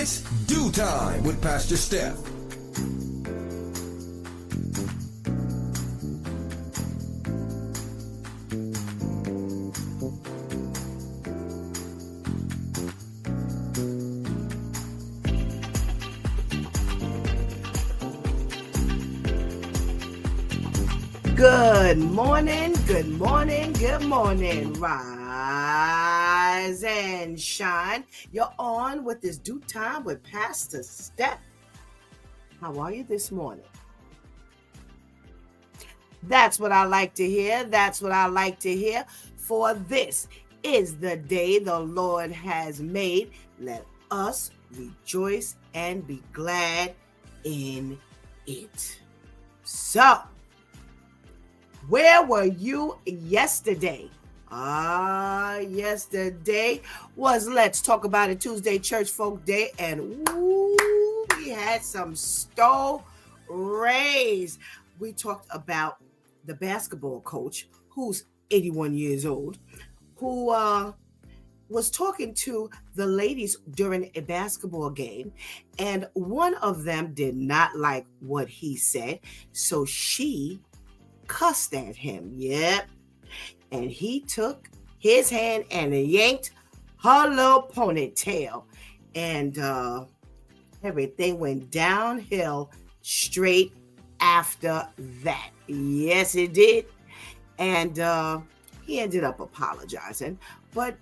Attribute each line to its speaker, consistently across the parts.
Speaker 1: It's Dew Time with Pastor Steph.
Speaker 2: Good morning, good morning, good morning. Rise and shine. You're on with this Dew Time with Pastor Steph. How are you this morning? That's what I like to hear. That's what I like to hear. For this is the day the Lord has made. Let us rejoice and be glad in it. So, where were you yesterday? Yesterday was Let's Talk About It Tuesday Church Folk Day, and we had some stories. We talked about the basketball coach, who's 81 years old, who was talking to the ladies during a basketball game, and one of them did not like what he said, so she cussed at him. Yep. And he took his hand and yanked her little ponytail. And everything went downhill straight after that. Yes, it did. And he ended up apologizing. But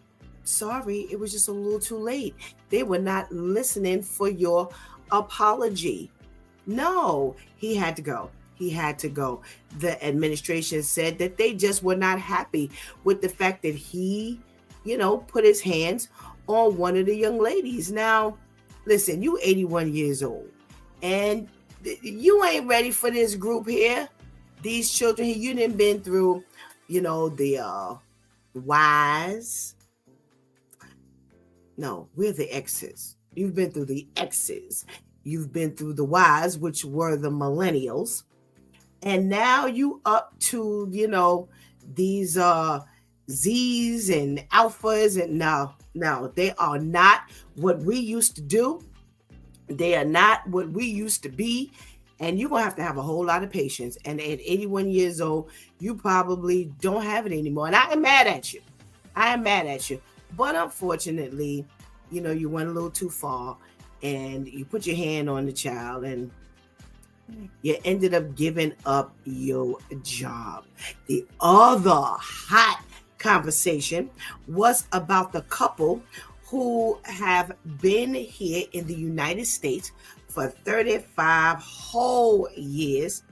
Speaker 2: sorry, it was just a little too late. They were not listening for your apology. No, he had to go. He had to go. The administration said that they just were not happy with the fact that he, put his hands on one of the young ladies. Now, listen, you 81 years old and you ain't ready for this group here. These children here, you didn't been through, the Y's. No, we're the X's. You've been through the X's. You've been through the Y's, which were the millennials. And now you up to, these Z's and alphas. And no, they are not what we used to do. They are not what we used to be. And you're going to have a whole lot of patience. And at 81 years old, you probably don't have it anymore. And I am mad at you. But unfortunately, you went a little too far and you put your hand on the child and you ended up giving up your job. The other hot conversation was about the couple who have been here in the United States for 35 whole years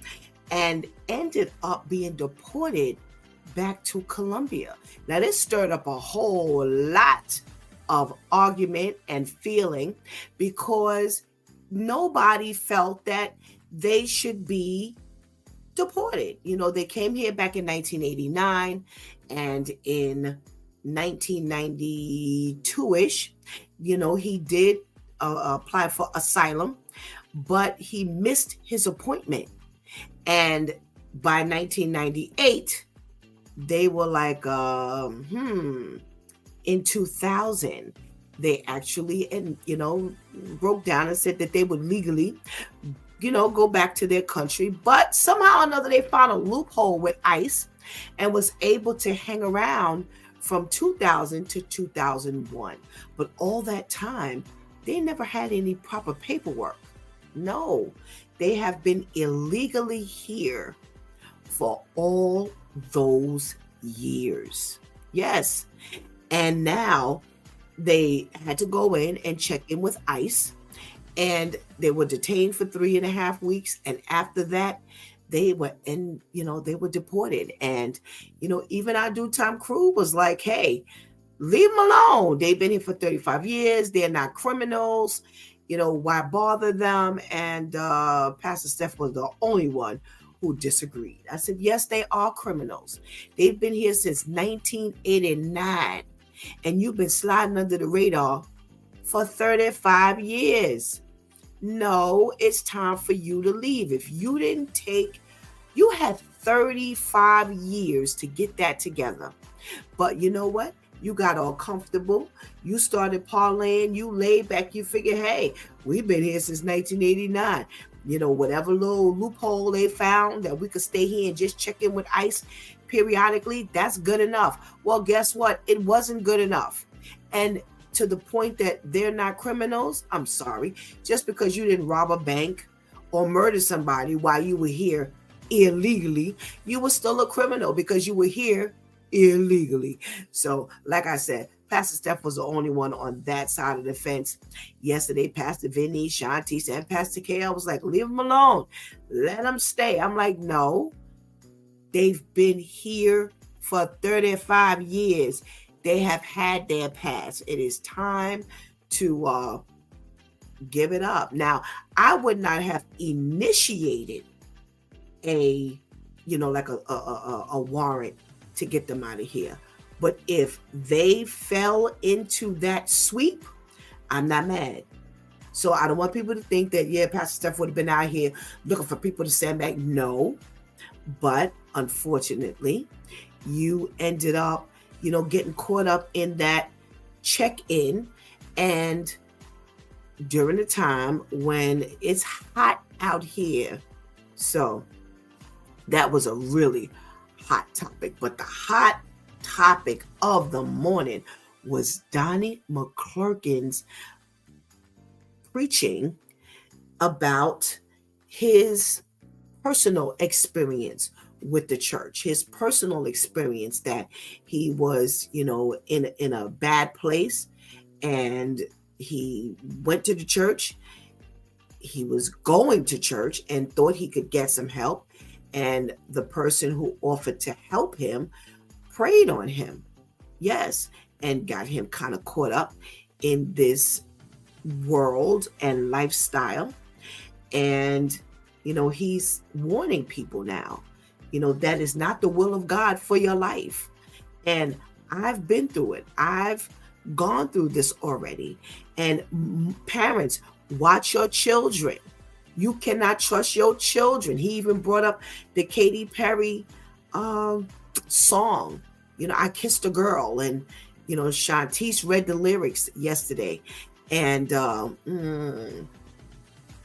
Speaker 2: and ended up being deported back to Colombia. Now, this stirred up a whole lot of argument and feeling because nobody felt that they should be deported. They came here back in 1989 and in 1992-ish, he did apply for asylum, but he missed his appointment. And by 1998, they were like, in 2000, they actually, broke down and said that they would legally go back to their country. But somehow or another, they found a loophole with ICE and was able to hang around from 2000 to 2001. But all that time, they never had any proper paperwork. No, they have been illegally here for all those years. Yes. And now they had to go in and check in with ICE. And they were detained for 3.5 weeks. And after that, they were they were deported. And, even our Dew Time crew was like, hey, leave them alone. They've been here for 35 years. They're not criminals. Why bother them? And Pastor Steph was the only one who disagreed. I said, yes, they are criminals. They've been here since 1989. And you've been sliding under the radar for 35 years. No, it's time for you to leave. If you didn't take, you had 35 years to get that together. But you know what? You got all comfortable. You started parlaying. You laid back. You figure, hey, we've been here since 1989. Whatever little loophole they found that we could stay here and just check in with ICE periodically, that's good enough. Well, guess what? It wasn't good enough. And to the point that they're not criminals, I'm sorry. Just because you didn't rob a bank or murder somebody while you were here illegally, you were still a criminal because you were here illegally. So, like I said, Pastor Steph was the only one on that side of the fence. Yesterday, Pastor Vinny, Shantice, and Pastor K, was like, leave them alone. Let them stay. I'm like, no. They've been here for 35 years. They have had their past. It is time to give it up. Now, I would not have initiated a warrant to get them out of here. But if they fell into that sweep, I'm not mad. So I don't want people to think that, yeah, Pastor Steph would have been out here looking for people to send back. No. But unfortunately, you ended up, getting caught up in that check-in, and during the time when it's hot out here. So that was a really hot topic. But the hot topic of the morning was Donnie McClurkin's preaching about his personal experience with the church, his personal experience that he was, in a bad place, and he went to the church. He was going to church and thought he could get some help, and the person who offered to help him preyed on him. Yes, and got him kind of caught up in this world and lifestyle. And he's warning people now, that is not the will of God for your life. And I've been through it. I've gone through this already. And parents, watch your children. You cannot trust your children. He even brought up the Katy Perry song, I Kissed a Girl. And, Shantice read the lyrics yesterday. And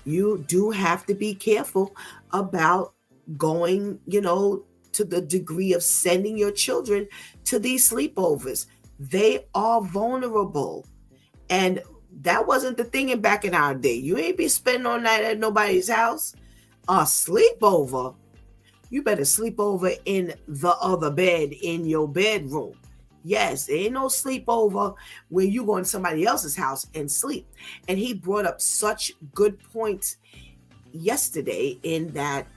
Speaker 2: you do have to be careful about going, to the degree of sending your children to these sleepovers. They are vulnerable. And that wasn't the thing back in our day. You ain't be spending all night at nobody's house. A sleepover, you better sleep over in the other bed in your bedroom. Yes, there ain't no sleepover where you go in somebody else's house and sleep. And he brought up such good points yesterday in that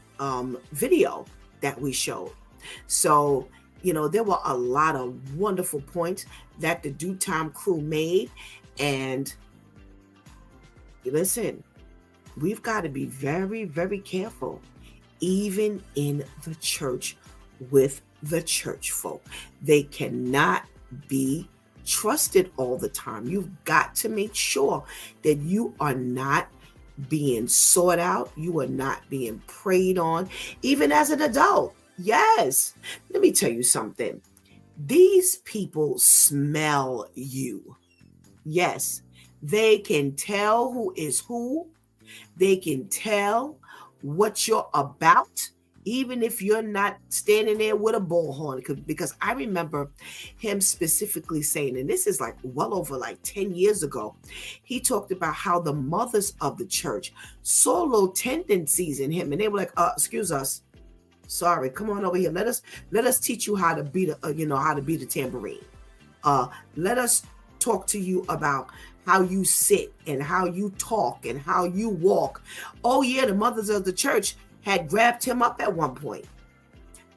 Speaker 2: video that we showed. So, there were a lot of wonderful points that the Due Time crew made. And listen, we've got to be very, very careful, even in the church, with the church folk. They cannot be trusted all the time. You've got to make sure that you are not being sought out. You are not being preyed on, even as an adult. Yes. Let me tell you something. These people smell you. Yes. They can tell who is who. They can tell what you're about, even if you're not standing there with a bullhorn. Because I remember him specifically saying, and this is like well over like 10 years ago, he talked about how the mothers of the church saw little tendencies in him, and they were like, excuse us, sorry, come on over here. Let us teach you how to beat a tambourine. Let us talk to you about how you sit and how you talk and how you walk. Oh yeah, the mothers of the church had grabbed him up at one point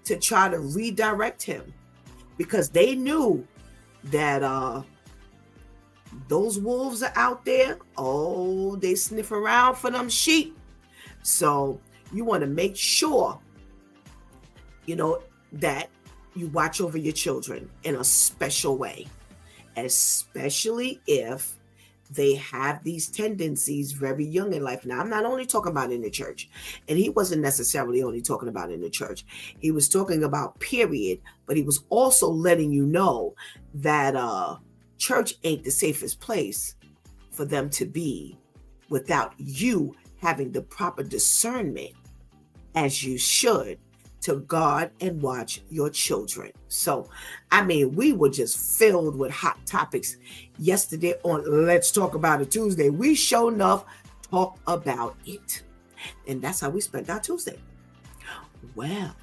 Speaker 2: to try to redirect him, because they knew that those wolves are out there. Oh, they sniff around for them sheep. So you want to make sure, that you watch over your children in a special way, especially if they have these tendencies very young in life. Now, I'm not only talking about in the church, and he wasn't necessarily only talking about in the church. He was talking about period, but he was also letting you know that church ain't the safest place for them to be without you having the proper discernment, as you should, to guard and watch your children. So, I mean, we were just filled with hot topics yesterday on Let's Talk About It Tuesday. We sure enough talk about it. And that's how we spent our Tuesday. Well,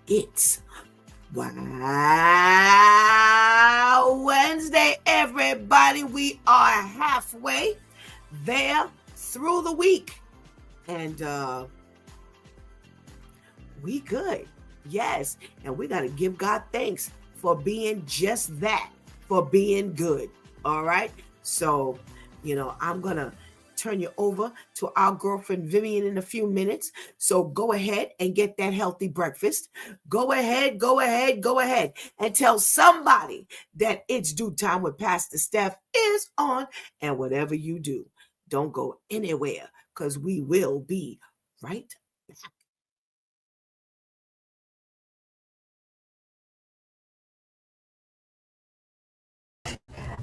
Speaker 2: it's Wow Wednesday, everybody. We are halfway there through the week. And we good. Yes. And we got to give God thanks for being just that, for being good. All right. So, I'm going to turn you over to our girlfriend Vivian in a few minutes. So go ahead and get that healthy breakfast. Go ahead and tell somebody that It's Due Time with Pastor Steph is on. And whatever you do, don't go anywhere, because we will be right back.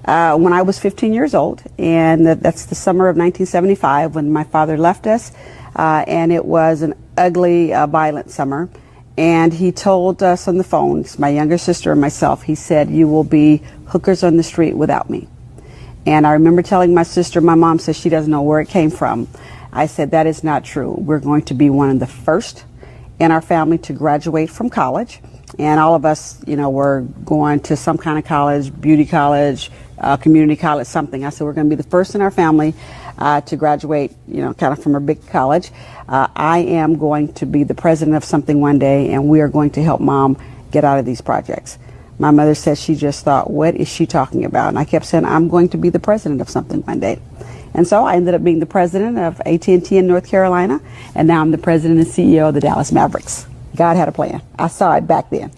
Speaker 3: When I was 15 years old, and that's the summer of 1975 when my father left us, and it was an ugly, violent summer. And he told us on the phone, my younger sister and myself, he said, "You will be hookers on the street without me." And I remember telling my sister, my mom says she doesn't know where it came from. I said, "That is not true. We're going to be one of the first in our family to graduate from college." And all of us, were going to some kind of college, beauty college, community college, something. I said, we're going to be the first in our family to graduate, kind of from a big college. I am going to be the president of something one day, and we are going to help Mom get out of these projects. My mother said she just thought, what is she talking about? And I kept saying, I'm going to be the president of something one day. And so I ended up being the president of AT&T in North Carolina, and now I'm the president and CEO of the Dallas Mavericks. God had a plan. I saw it back then.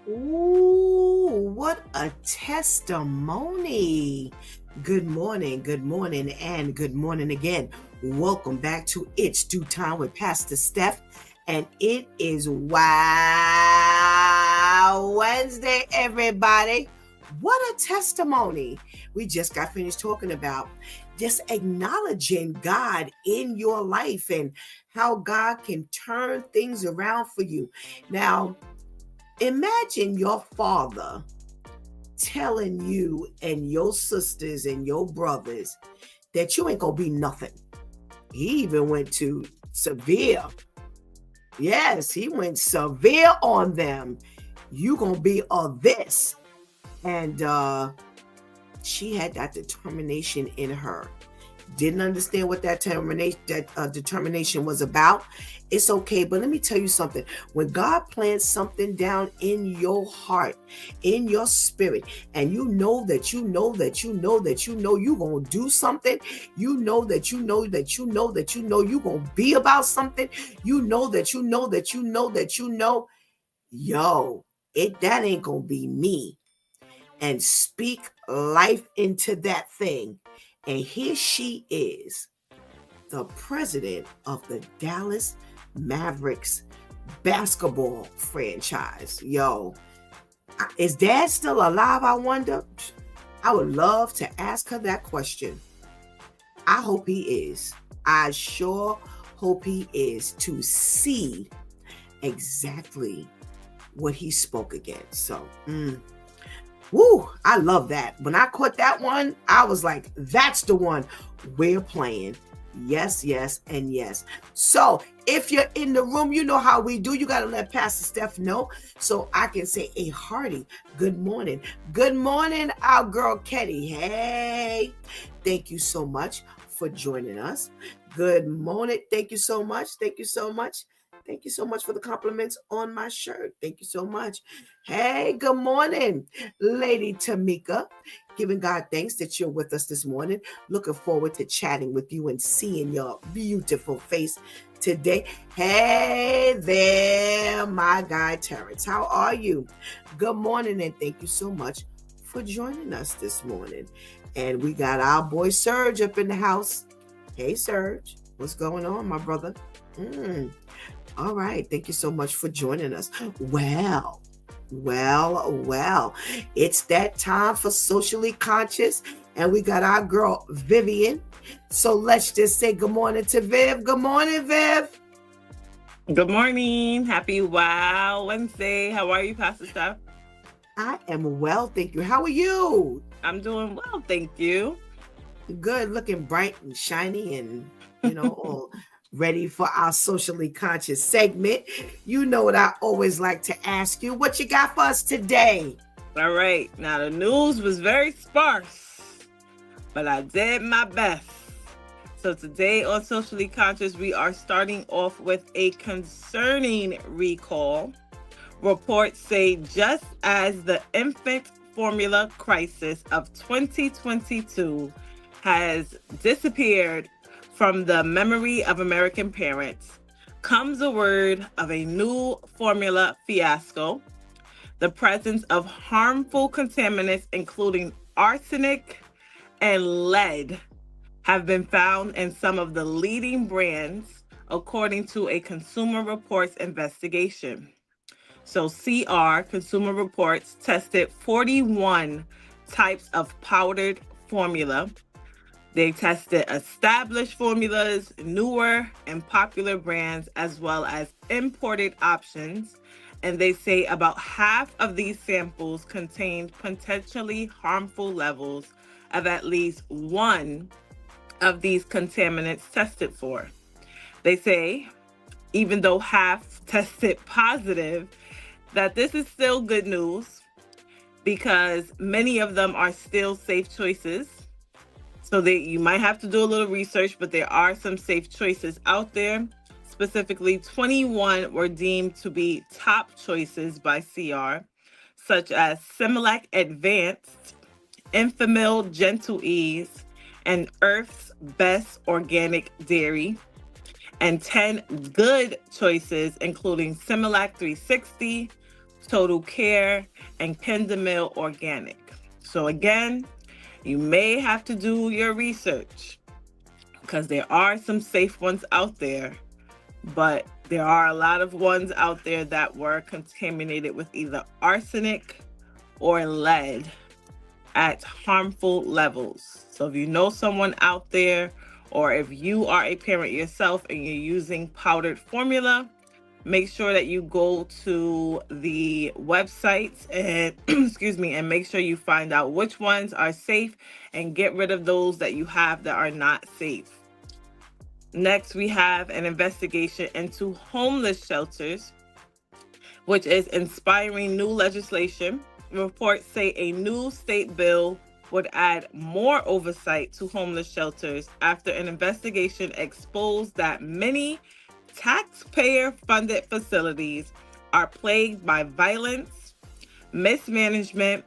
Speaker 2: Ooh, what a testimony. Good morning, and good morning again. Welcome back to It's Due Time with Pastor Steph. And it is Wow Wednesday, everybody. What a testimony. We just got finished talking about just acknowledging God in your life and how God can turn things around for you. Now, imagine your father telling you and your sisters and your brothers that you ain't gonna be nothing. He even went to severe. Yes, he went severe on them. You gonna be of this. And she had that determination in her. Didn't understand what that determination was about. It's okay, but let me tell you something. When God plants something down in your heart, in your spirit, and you know that you know you're going to do something, you know that you're going to be about something, that ain't going to be me. And speak life into that thing. And here she is, the president of the Dallas Mavericks basketball franchise. Is Dad still alive, I wonder? I would love to ask her that question. I hope he is. I sure hope he is, to see exactly what he spoke against. So, woo, I love that. When I caught that one, I was like, that's the one we're playing. Yes, yes, and yes. So if you're in the room, you know how we do. You got to let Pastor Steph know so I can say a hearty good morning. Good morning, our girl Ketty. Hey, thank you so much for joining us. Good morning. Thank you so much. Thank you so much. Thank you so much for the compliments on my shirt. Thank you so much. Hey, good morning, Lady Tamika. Giving God thanks that you're with us this morning. Looking forward to chatting with you and seeing your beautiful face today. Hey there, my guy Terrence. How are you? Good morning, and thank you so much for joining us this morning. And we got our boy Serge up in the house. Hey, Serge. What's going on, my brother? All right. Thank you so much for joining us. Well, it's that time for Socially Conscious, and we got our girl Vivian. So let's just say good morning to Viv. Good morning, Viv.
Speaker 4: Good morning. Happy Wow Wednesday. How are you, Pastor Steph?
Speaker 2: I am well, thank you. How are you?
Speaker 4: I'm doing well, thank you.
Speaker 2: Good, looking bright and shiny and, all ready for our Socially Conscious segment. You know what I always like to ask you. What you got for us today?
Speaker 4: All right. Now, the news was very sparse, but I did my best. So today on Socially Conscious, we are starting off with a concerning recall. Reports say just as the infant formula crisis of 2022 has disappeared from the memory of American parents, comes a word of a new formula fiasco. The presence of harmful contaminants, including arsenic and lead, have been found in some of the leading brands, according to a Consumer Reports investigation. So CR, Consumer Reports, tested 41 types of powdered formula. They tested established formulas, newer and popular brands, as well as imported options. And they say about half of these samples contained potentially harmful levels of at least one of these contaminants tested for. They say, even though half tested positive, that this is still good news because many of them are still safe choices. So you might have to do a little research, but there are some safe choices out there. Specifically, 21 were deemed to be top choices by CR, such as Similac Advanced, Enfamil Gentle Ease, and Earth's Best Organic Dairy, and 10 good choices, including Similac 360, Total Care, and Kendamil Organic. So again, you may have to do your research because there are some safe ones out there, but there are a lot of ones out there that were contaminated with either arsenic or lead at harmful levels. So if you know someone out there, or if you are a parent yourself and you're using powdered formula, make sure that you go to the websites and and make sure you find out which ones are safe and get rid of those that you have that are not safe. Next, we have an investigation into homeless shelters, which is inspiring new legislation. Reports say a new state bill would add more oversight to homeless shelters after an investigation exposed that many taxpayer-funded facilities are plagued by violence, mismanagement,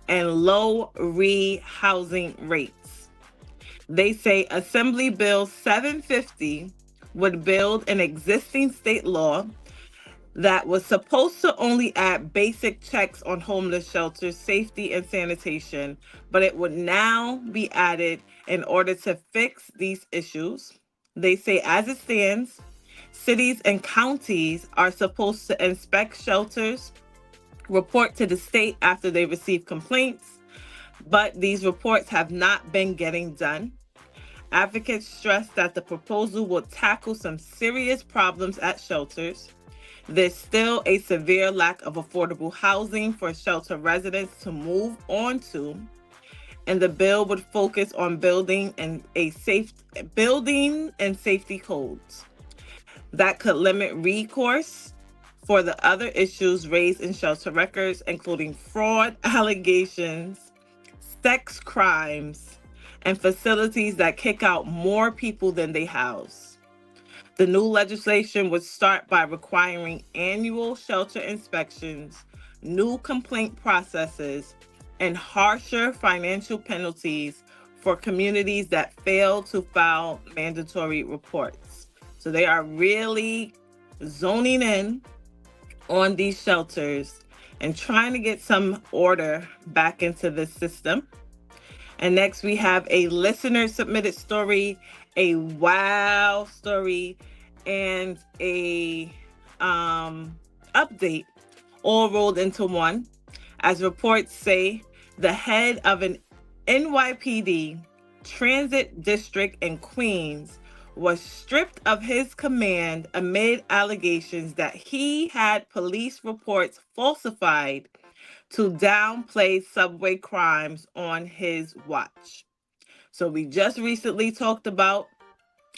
Speaker 4: and low rehousing rates. They say Assembly Bill 750 would build an existing state law that was supposed to only add basic checks on homeless shelters, safety, and sanitation, but it would now be added in order to fix these issues. They say, as it stands, cities and counties are supposed to inspect shelters, report to the state after they receive complaints, but these reports have not been getting done. Advocates stress that the proposal will tackle some serious problems at shelters. There's still a severe lack of affordable housing for shelter residents to move on to. and the bill would focus on building and safety codes that could limit recourse for the other issues raised in shelter records, including fraud allegations, sex crimes, and facilities that kick out more people than they house. The new legislation would start by requiring annual shelter inspections, new complaint processes, and harsher financial penalties for communities that fail to file mandatory reports. So they are really zoning in on these shelters and trying to get some order back into the system. And next we have a listener submitted story, a wow story, and a update all rolled into one. As reports say, the head of an NYPD transit district in Queens was stripped of his command amid allegations that he had police reports falsified to downplay subway crimes on his watch. So we just recently talked about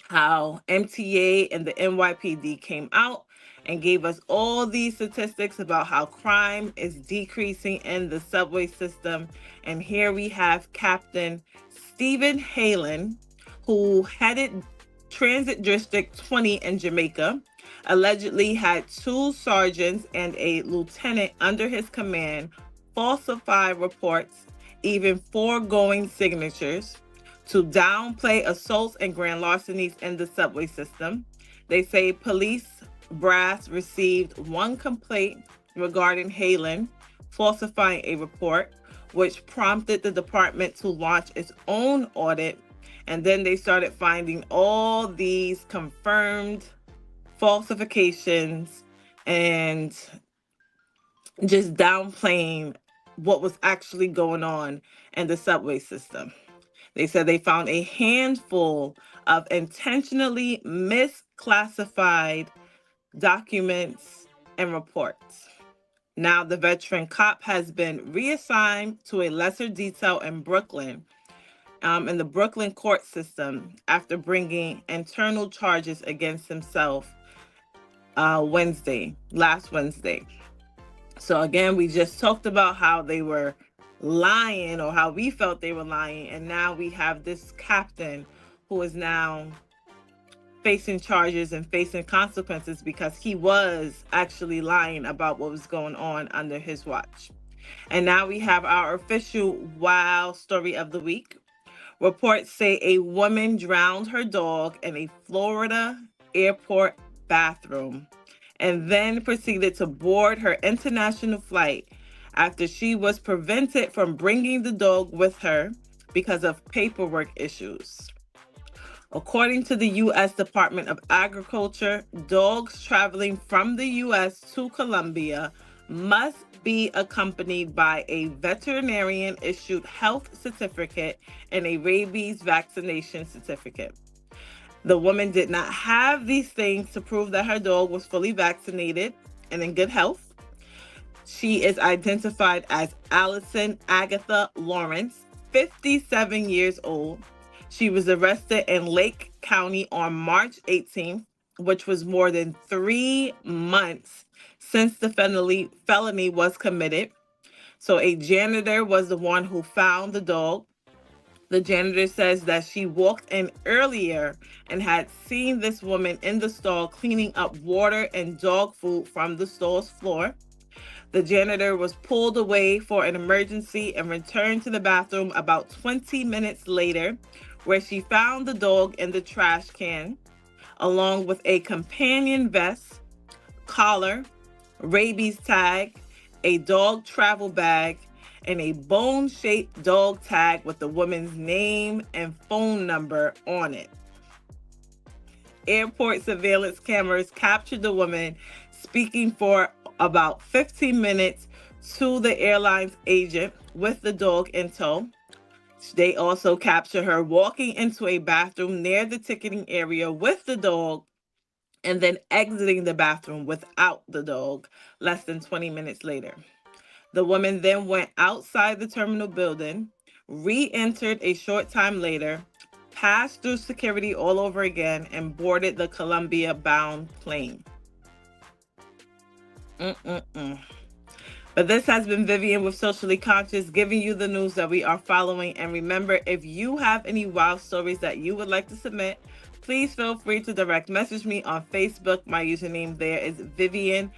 Speaker 4: how MTA and the NYPD came out and gave us all these statistics about how crime is decreasing in the subway system. And here we have Captain Stephen Halen, who headed Transit District 20 in Jamaica, allegedly had 2 sergeants and a lieutenant under his command falsify reports, even foregoing signatures, to downplay assaults and grand larcenies in the subway system. They say police brass received 1 complaint regarding Halen falsifying a report, which prompted the department to launch its own audit. And then they started finding all these confirmed falsifications and just downplaying what was actually going on in the subway system. They said they found a handful of intentionally misclassified documents and reports. Now the veteran cop has been reassigned to a lesser detail in Brooklyn, in the Brooklyn court system, after bringing internal charges against himself last Wednesday. So again, we just talked about how they were lying, or how we felt they were lying, and now we have this captain who is now facing charges and facing consequences because he was actually lying about what was going on under his watch. And now we have our official wow story of the week. Reports say a woman drowned her dog in a Florida airport bathroom and then proceeded to board her international flight after she was prevented from bringing the dog with her because of paperwork issues. According to the U.S. Department of Agriculture, dogs traveling from the U.S. to Colombia must be accompanied by a veterinarian-issued health certificate and a rabies vaccination certificate. The woman did not have these things to prove that her dog was fully vaccinated and in good health. She is identified as Allison Agatha Lawrence, 57 years old. She was arrested in Lake County on March 18th, which was more than 3 months since the felony was committed. So a janitor was the one who found the dog. The janitor says that she walked in earlier and had seen this woman in the stall cleaning up water and dog food from the stall's floor. The janitor was pulled away for an emergency and returned to the bathroom about 20 minutes later, where she found the dog in the trash can, along with a companion vest, collar, rabies tag, a dog travel bag, and a bone-shaped dog tag with the woman's name and phone number on it. Airport surveillance cameras captured the woman speaking for about 15 minutes to the airline's agent with the dog in tow. They also captured her walking into a bathroom near the ticketing area with the dog and then exiting the bathroom without the dog less than 20 minutes later. The woman then went outside the terminal building re-entered a short time later, passed through security all over again, and boarded the Colombia-bound plane. But this has been Vivian with Socially Conscious, giving you the news that we are following. And remember, if you have any wild stories that you would like to submit, please feel free to direct message me on Facebook. My username there is Vivian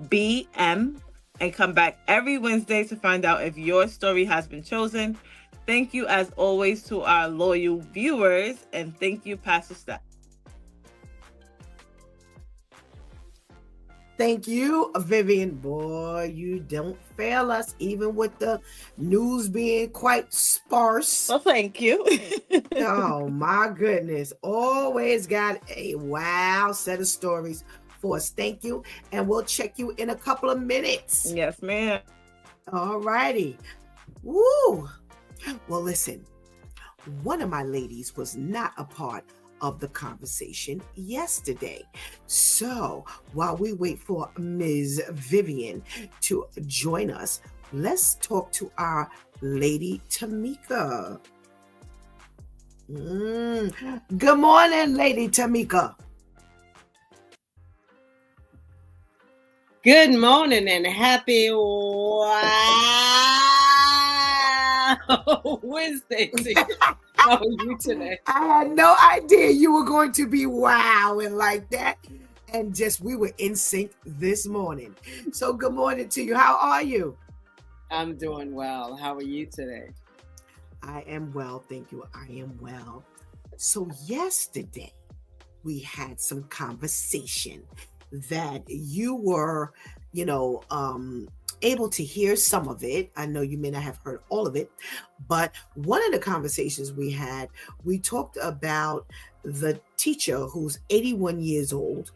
Speaker 4: BM. And come back every Wednesday to find out if your story has been chosen. Thank you, as always, to our loyal viewers. And thank you, Pastor Steph.
Speaker 2: Thank you, Vivian. Boy, you don't fail us, even with the news being quite sparse.
Speaker 4: Well, thank you.
Speaker 2: Oh, my goodness. Always got a wow set of stories for us. Thank you. And we'll check you in a couple of minutes.
Speaker 4: Yes, ma'am.
Speaker 2: All righty. Woo. Well, listen, one of my ladies was not a part of the conversation yesterday. So while we wait for Ms. Vivian to join us, let's talk to our lady Tamika. Good morning, Lady Tamika.
Speaker 5: Good morning and happy Wednesday to you. How are you today?
Speaker 2: I had no idea you were going to be wowing like that. And just we were in sync this morning. So good morning to you. How are you?
Speaker 5: I'm doing well. How are you today?
Speaker 2: I am well. Thank you. I am well. So yesterday we had some conversation that you were, able to hear some of it. I know you may not have heard all of it, but one of the conversations we had, we talked about the teacher who's 81 years old,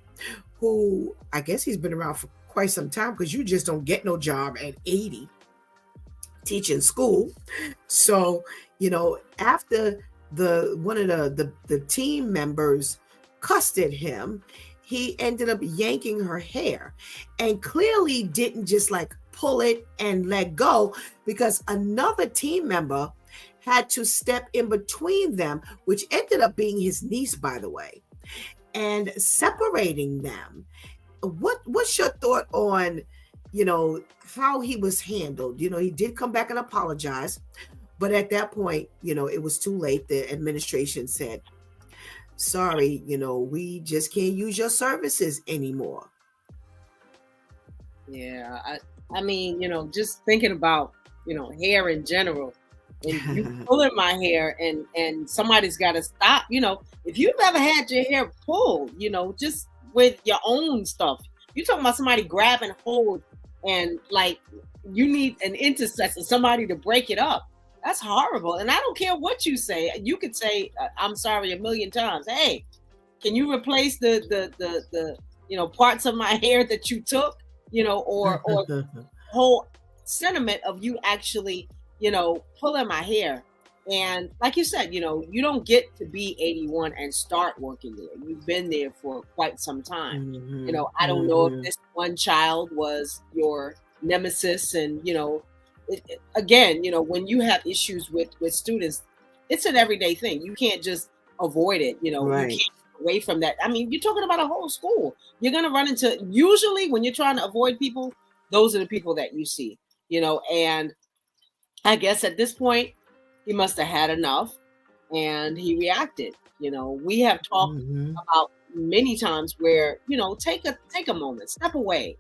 Speaker 2: who I guess he's been around for quite some time, because you just don't get no job at 80 teaching school. So, after one of the team members cussed at him, he ended up yanking her hair, and clearly didn't just pull it and let go, because another team member had to step in between them, which ended up being his niece, by the way, and separating them. What's your thought on, how he was handled? He did come back and apologize, but at that point, it was too late. The administration said, sorry, we just can't use your services anymore.
Speaker 5: Yeah, I mean, just thinking about, hair in general, and you pulling my hair, and somebody's got to stop. If you've ever had your hair pulled, just with your own stuff, you're talking about somebody grabbing hold, and you need an intercessor, somebody to break it up. That's horrible. And I don't care what you say. You could say, I'm sorry a million times. Hey, can you replace the parts of my hair that you took, or the whole sentiment of you actually, pulling my hair. And like you said, you don't get to be 81 and start working there. You've been there for quite some time. I don't know if this one child was your nemesis, and, again, when you have issues with students, it's an everyday thing. You can't just avoid it.
Speaker 2: Right.
Speaker 5: You can't get away from that. I mean, you're talking about a whole school. You're going to run into, usually when you're trying to avoid people, those are the people that you see, and I guess at this point, he must have had enough, and he reacted. We have talked about many times where, take a moment, step away,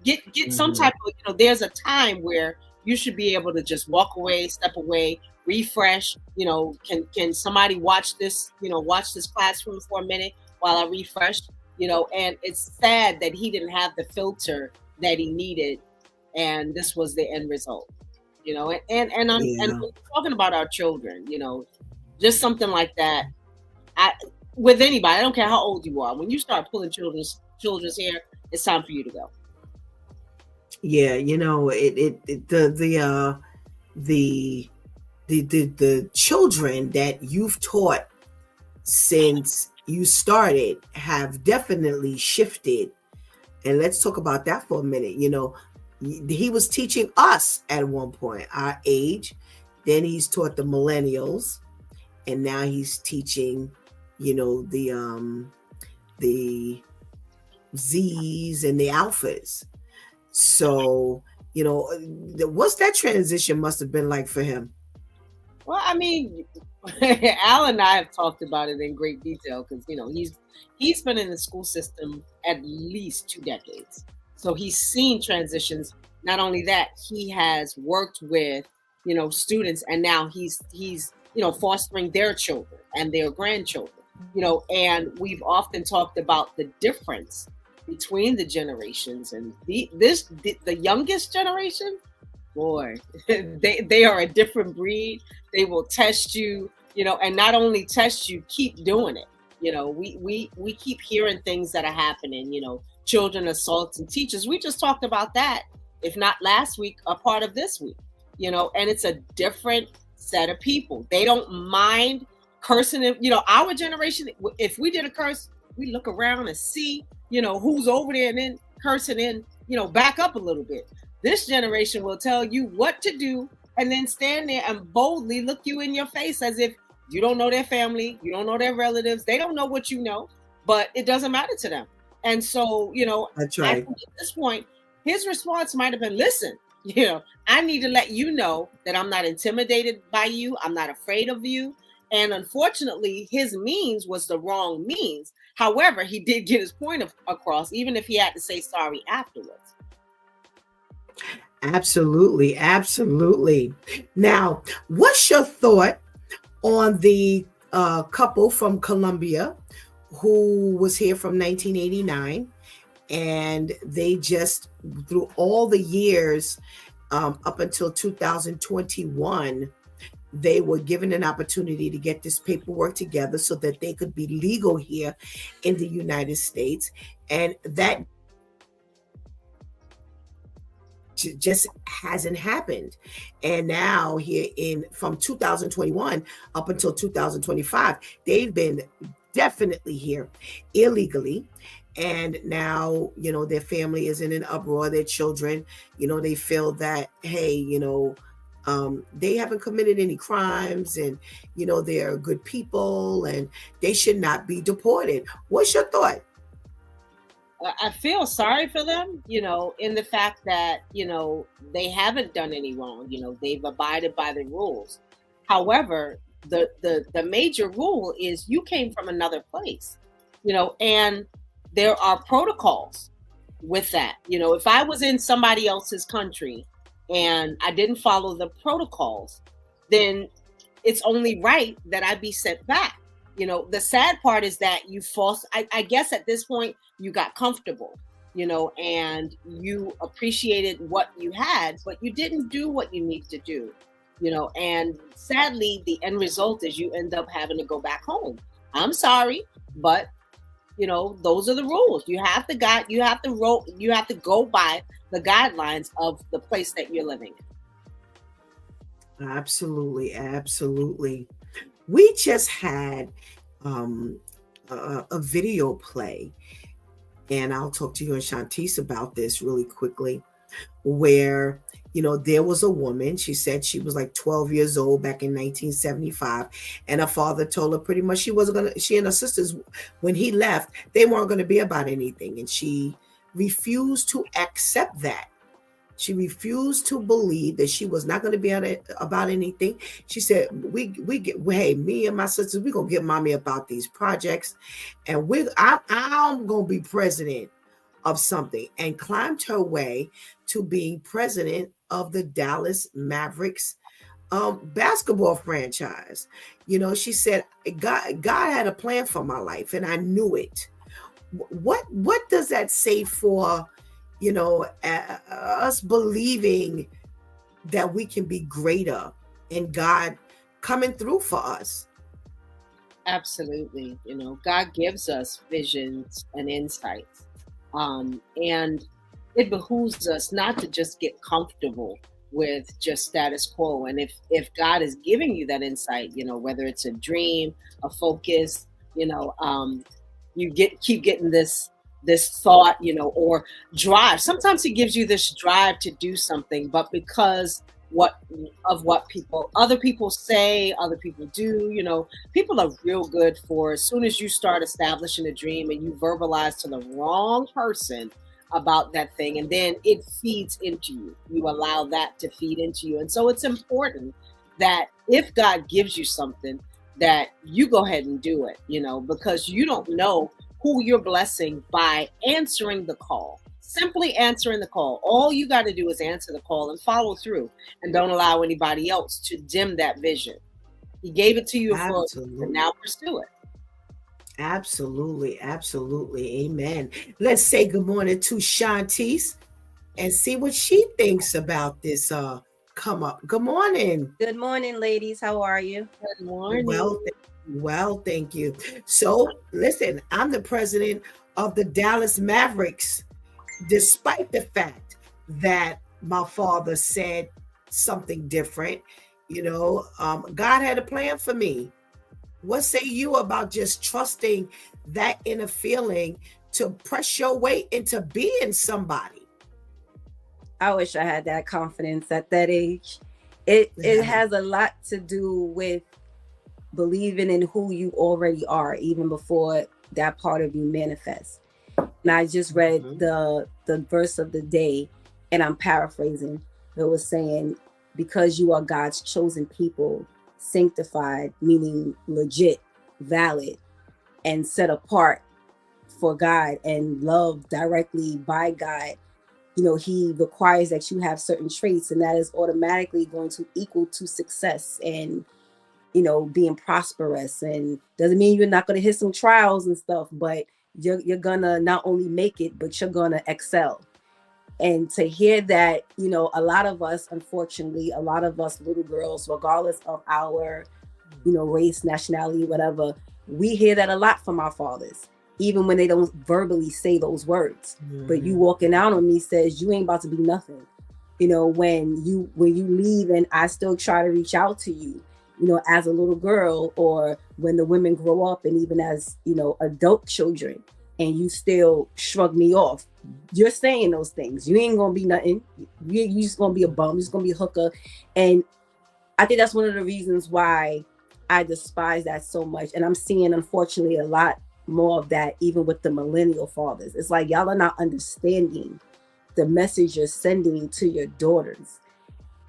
Speaker 5: get some type of, there's a time where you should be able to just walk away, step away, refresh. Can somebody watch this classroom for a minute while I refresh? And it's sad that he didn't have the filter that he needed, and this was the end result. And we're talking about our children, just something like that. With anybody, I don't care how old you are. When you start pulling children's hair, it's time for you to go.
Speaker 2: Yeah, the children that you've taught since you started have definitely shifted. And let's talk about that for a minute. He was teaching us at one point, our age. Then he's taught the millennials, and now he's teaching, the Z's and the alphas. So, what's that transition must have been like for him?
Speaker 5: Well, I mean, Al and I have talked about it in great detail because he's been in the school system at least 2 decades, so he's seen transitions. Not only that, he has worked with students, and now he's fostering their children and their grandchildren. And we've often talked about the difference between the generations, and the youngest generation, boy, they are a different breed. They will test you, and not only test you, keep doing it. We keep hearing things that are happening, children assaults and teachers. We just talked about that, if not last week, a part of this week, and it's a different set of people. They don't mind cursing. Our generation, if we did a curse, we look around and see, who's over there and then cursing in, back up a little bit. This generation will tell you what to do and then stand there and boldly look you in your face as if you don't know their family, you don't know their relatives, they don't know what you know, but it doesn't matter to them. And so,
Speaker 2: that's right.
Speaker 5: I think at this point, his response might have been, listen, I need to let you know that I'm not intimidated by you. I'm not afraid of you. And unfortunately, his means was the wrong means. However, he did get his point across, even if he had to say sorry afterwards.
Speaker 2: Absolutely. Absolutely. Now, what's your thought on the couple from Colombia who was here from 1989? And they just, through all the years up until 2021, they were given an opportunity to get this paperwork together so that they could be legal here in the United States. And that just hasn't happened. And now here from 2021 up until 2025, they've been definitely here illegally. And now, their family is in an uproar, their children, they feel that, hey, they haven't committed any crimes, and, they're good people and they should not be deported. What's your thought?
Speaker 5: I feel sorry for them, in the fact that, they haven't done any wrong. They've abided by the rules. However, the major rule is you came from another place, and there are protocols with that. If I was in somebody else's country and I didn't follow the protocols, then it's only right that I be sent back. The sad part is that I guess at this point you got comfortable, and you appreciated what you had, but you didn't do what you need to do, and sadly the end result is you end up having to go back home. I'm sorry, but those are the rules. You have to go by the guidelines of the place that you're living in.
Speaker 2: Absolutely. Absolutely. We just had a video play, and I'll talk to you and Shantice about this really quickly, where there was a woman. She said she was like 12 years old back in 1975, and her father told her pretty much she and her sisters, when he left, they weren't going to be about anything, and she refused to accept that. She refused to believe that she was not going to be about anything. She said, hey, me and my sisters, we're going to get mommy about these projects, and I'm going to be president of something, and climbed her way to being president of the Dallas Mavericks basketball franchise. She said, God had a plan for my life, and I knew it. What does that say for, us believing that we can be greater and God coming through for us?
Speaker 5: Absolutely. God gives us visions and insights. And it behooves us not to just get comfortable with just status quo. And if God is giving you that insight, whether it's a dream, a focus, you keep getting this this thought, or drive. Sometimes he gives you this drive to do something, but because what other people say, other people do, people are real good for, as soon as you start establishing a dream and you verbalize to the wrong person about that thing, and then it feeds into you. You allow that to feed into you. And so it's important that if God gives you something, that you go ahead and do it, because you don't know who you're blessing by answering the call. Simply answering the call. All you got to do is answer the call and follow through, and don't allow anybody else to dim that vision. He gave it to you for, and now pursue it.
Speaker 2: Absolutely. Absolutely. Amen. Let's say good morning to Shantice and see what she thinks about this come up. Good morning.
Speaker 6: Good morning, ladies. How are you?
Speaker 5: Good morning.
Speaker 2: Well, thank you. So listen, I'm the president of the Dallas Mavericks, despite the fact that my father said something different. God had a plan for me. What say you about just trusting that inner feeling to press your way into being somebody?
Speaker 6: I wish I had that confidence at that age. It has a lot to do with believing in who you already are, even before that part of you manifests. And I just read the verse of the day, and I'm paraphrasing. It was saying, because you are God's chosen people, sanctified, meaning legit, valid, and set apart for God and loved directly by God, he requires that you have certain traits, and that is automatically going to equal to success and being prosperous. And doesn't mean you're not going to hit some trials and stuff, but you're gonna not only make it, but you're gonna excel. And to hear that, a lot of us, unfortunately, a lot of us little girls, regardless of our, race, nationality, whatever, we hear that a lot from our fathers, even when they don't verbally say those words. But you walking out on me says you ain't about to be nothing. When you leave and I still try to reach out to you, as a little girl, or when the women grow up, and even as, adult children, and you still shrug me off. You're saying those things. You ain't gonna be nothing. You just gonna be a bum. You're just gonna be a hooker. And I think that's one of the reasons why I despise that so much. And I'm seeing, unfortunately, a lot more of that even with the millennial fathers. It's like y'all are not understanding the message you're sending to your daughters,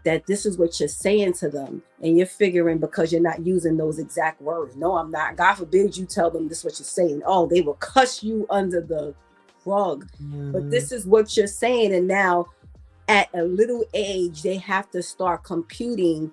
Speaker 6: that this is what you're saying to them, and you're figuring because you're not using those exact words. No, I'm not. God forbid you tell them this is what you're saying. Oh, they will cuss you under the rug. But this is what you're saying. And now at a little age, they have to start computing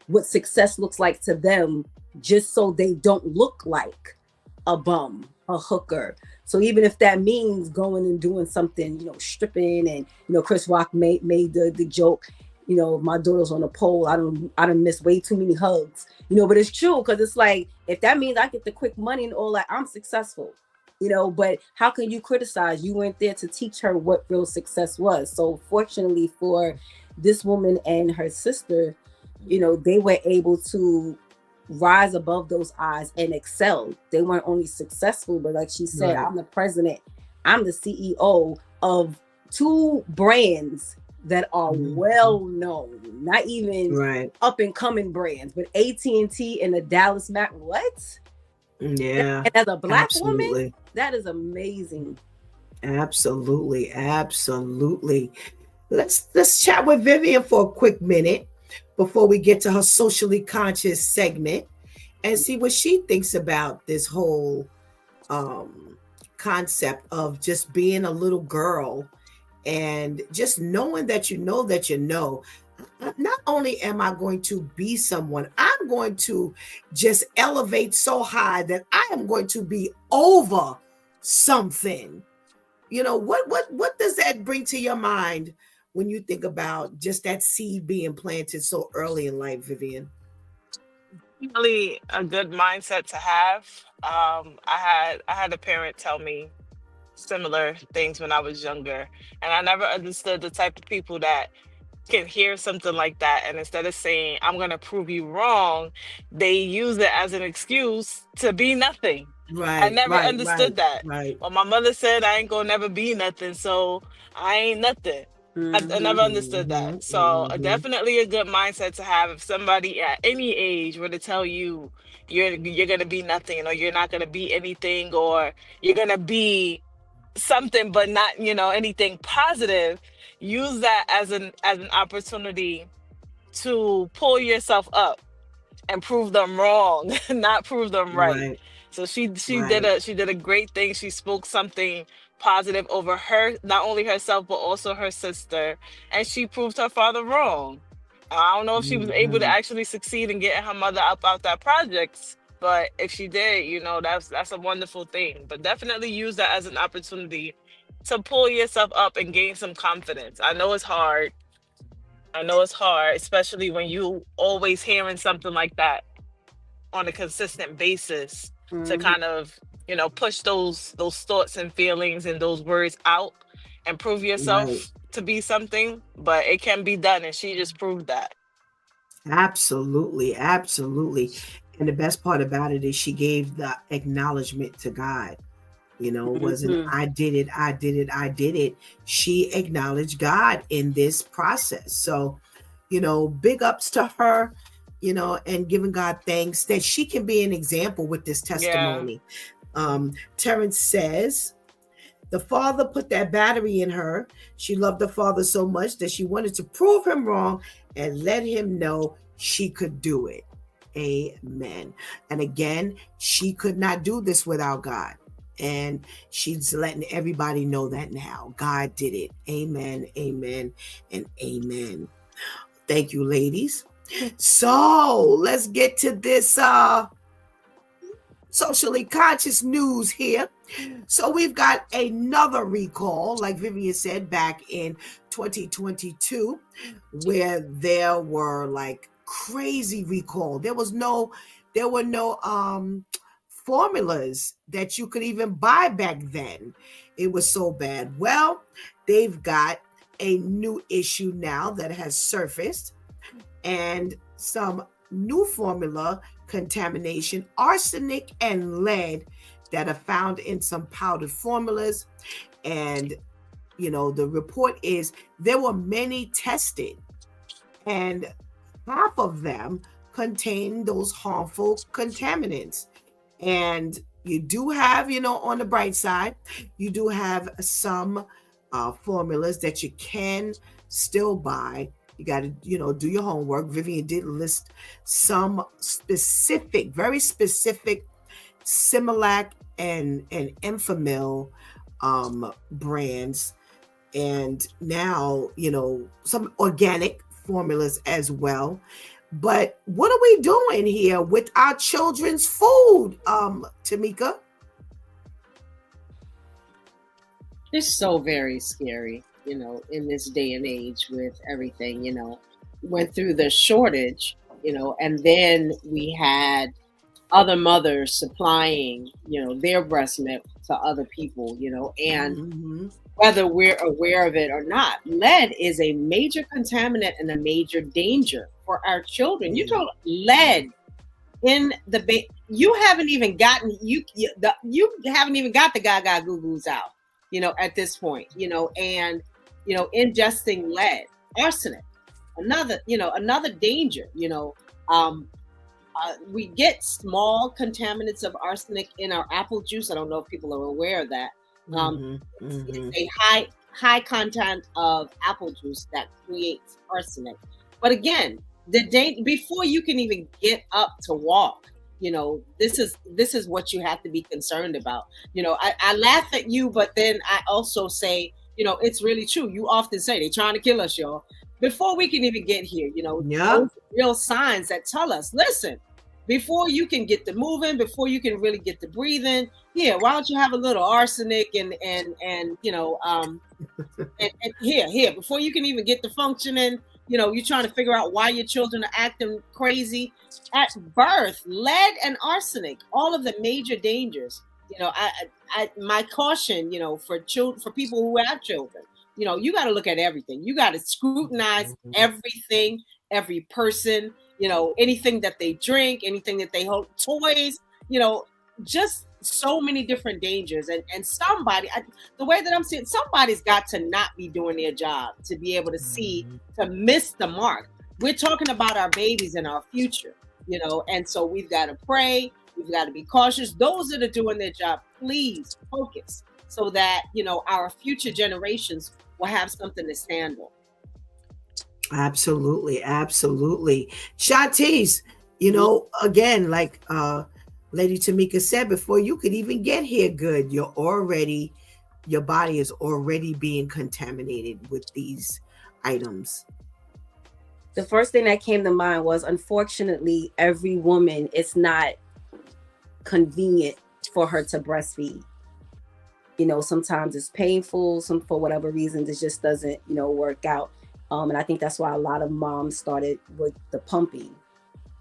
Speaker 6: what success looks like to them, just so they don't look like a bum, a hooker. So even if that means going and doing something, stripping, and Chris Rock made the joke, my daughter's on a pole. I don't miss way too many hugs, but it's true, because it's like, if that means I get the quick money and all that, I'm successful, but how can you criticize? You weren't there to teach her what real success was. So fortunately for this woman and her sister, they were able to rise above those odds and excel. They weren't only successful, but like she said, right. I'm the president, I'm the CEO of 2 brands that are well known, not even up and coming brands, but AT&T and the Dallas Mac. What?
Speaker 2: Yeah.
Speaker 6: And as a Black woman, that is amazing.
Speaker 2: Absolutely. Let's chat with Vivian for a quick minute before we get to her socially conscious segment and see what she thinks about this whole concept of just being a little girl and just knowing that not only am I going to be someone, I'm going to just elevate so high that I am going to be over something. What does that bring to your mind when you think about just that seed being planted so early in life, Vivian?
Speaker 4: Really a good mindset to have. I had a parent tell me similar things when I was younger, and I never understood the type of people that can hear something like that, and instead of saying I'm going to prove you wrong, they use it as an excuse to be nothing. I never understood that.
Speaker 2: Right.
Speaker 4: Well, my mother said I ain't gonna never be nothing, so I ain't nothing. I never understood that. So definitely a good mindset to have if somebody at any age were to tell you you're gonna be nothing, or you're not gonna be anything, or you're gonna be something but not, anything positive. Use that as an opportunity to pull yourself up and prove them wrong, not prove them right.
Speaker 2: Right.
Speaker 4: So
Speaker 2: Right.
Speaker 4: she did a great thing. She spoke something positive over her, not only herself but also her sister, and she proved her father wrong. I don't know if she was able to actually succeed in getting her mother up out that project, but if she did, that's a wonderful thing. But definitely use that as an opportunity to pull yourself up and gain some confidence. I know it's hard. I know it's hard, especially when you always hearing something like that on a consistent basis, to kind of, push those thoughts and feelings and those words out and prove
Speaker 2: Right.
Speaker 4: yourself to be something. But it can be done, and she just proved that.
Speaker 2: Absolutely. Absolutely. And the best part about it is she gave the acknowledgement to God. It wasn't, I did it, I did it, I did it. She acknowledged God in this process. So, big ups to her, and giving God thanks that she can be an example with this
Speaker 4: Yeah.
Speaker 2: testimony. Terrence says, the father put that battery in her. She loved the father so much that she wanted to prove him wrong and let him know she could do it. Amen. And again, she could not do this without God. And she's letting everybody know that now. God did it. Amen, amen, and amen. Thank you, ladies. So let's get to this socially conscious news here. So we've got another recall, like Vivian said, back in 2022, where there were like crazy recall. There were no formulas that you could even buy back then. It was so bad. Well, they've got a new issue now that has surfaced, and some new formula contamination, arsenic and lead, that are found in some powdered formulas. And the report is there were many tested, and half of them contain those harmful contaminants. And you do have, on the bright side, you do have some formulas that you can still buy. You got to, do your homework. Vivian did list some specific, very specific Similac and Enfamil brands. And now, some organic formulas as well. But what are we doing here with our children's food, Tamika?
Speaker 5: It's so very scary, in this day and age with everything, went through the shortage, and then we had other mothers supplying, their breast milk to other people, and whether we're aware of it or not, lead is a major contaminant and a major danger for our children. You told lead in the you haven't even gotten you haven't even got the gaga goo goos out, at this point, and ingesting lead, arsenic, another danger, we get small contaminants of arsenic in our apple juice. I don't know if people are aware of that. It's a high content of apple juice that creates arsenic. But again, before you can even get up to walk, this is what you have to be concerned about. I laugh at you, but then I also say, it's really true. You often say they're trying to kill us, y'all. Before we can even get here, those real signs that tell us, listen, before you can get to moving, before you can really get to breathing, why don't you have a little arsenic and here, before you can even get to functioning, you're trying to figure out why your children are acting crazy at birth. Lead and arsenic, all of the major dangers. My caution, for people who have children, you got to look at everything. You got to scrutinize everything, every person, anything that they drink, anything that they hold, toys, just so many different dangers, and somebody, the way that I'm seeing, somebody's got to not be doing their job to be able to see, to miss the mark. We're talking about our babies and our future, and so we've got to pray, we've got to be cautious. Those that are doing their job, please focus so that our future generations will have something to stand on.
Speaker 2: Absolutely, absolutely. Shantice, again, like Lady Tamika said, before you could even get here good, your body is already being contaminated with these items.
Speaker 6: The first thing that came to mind was, unfortunately, every woman, it's not convenient for her to breastfeed. Sometimes it's painful, for whatever reasons, it just doesn't, work out. And I think that's why a lot of moms started with the pumping,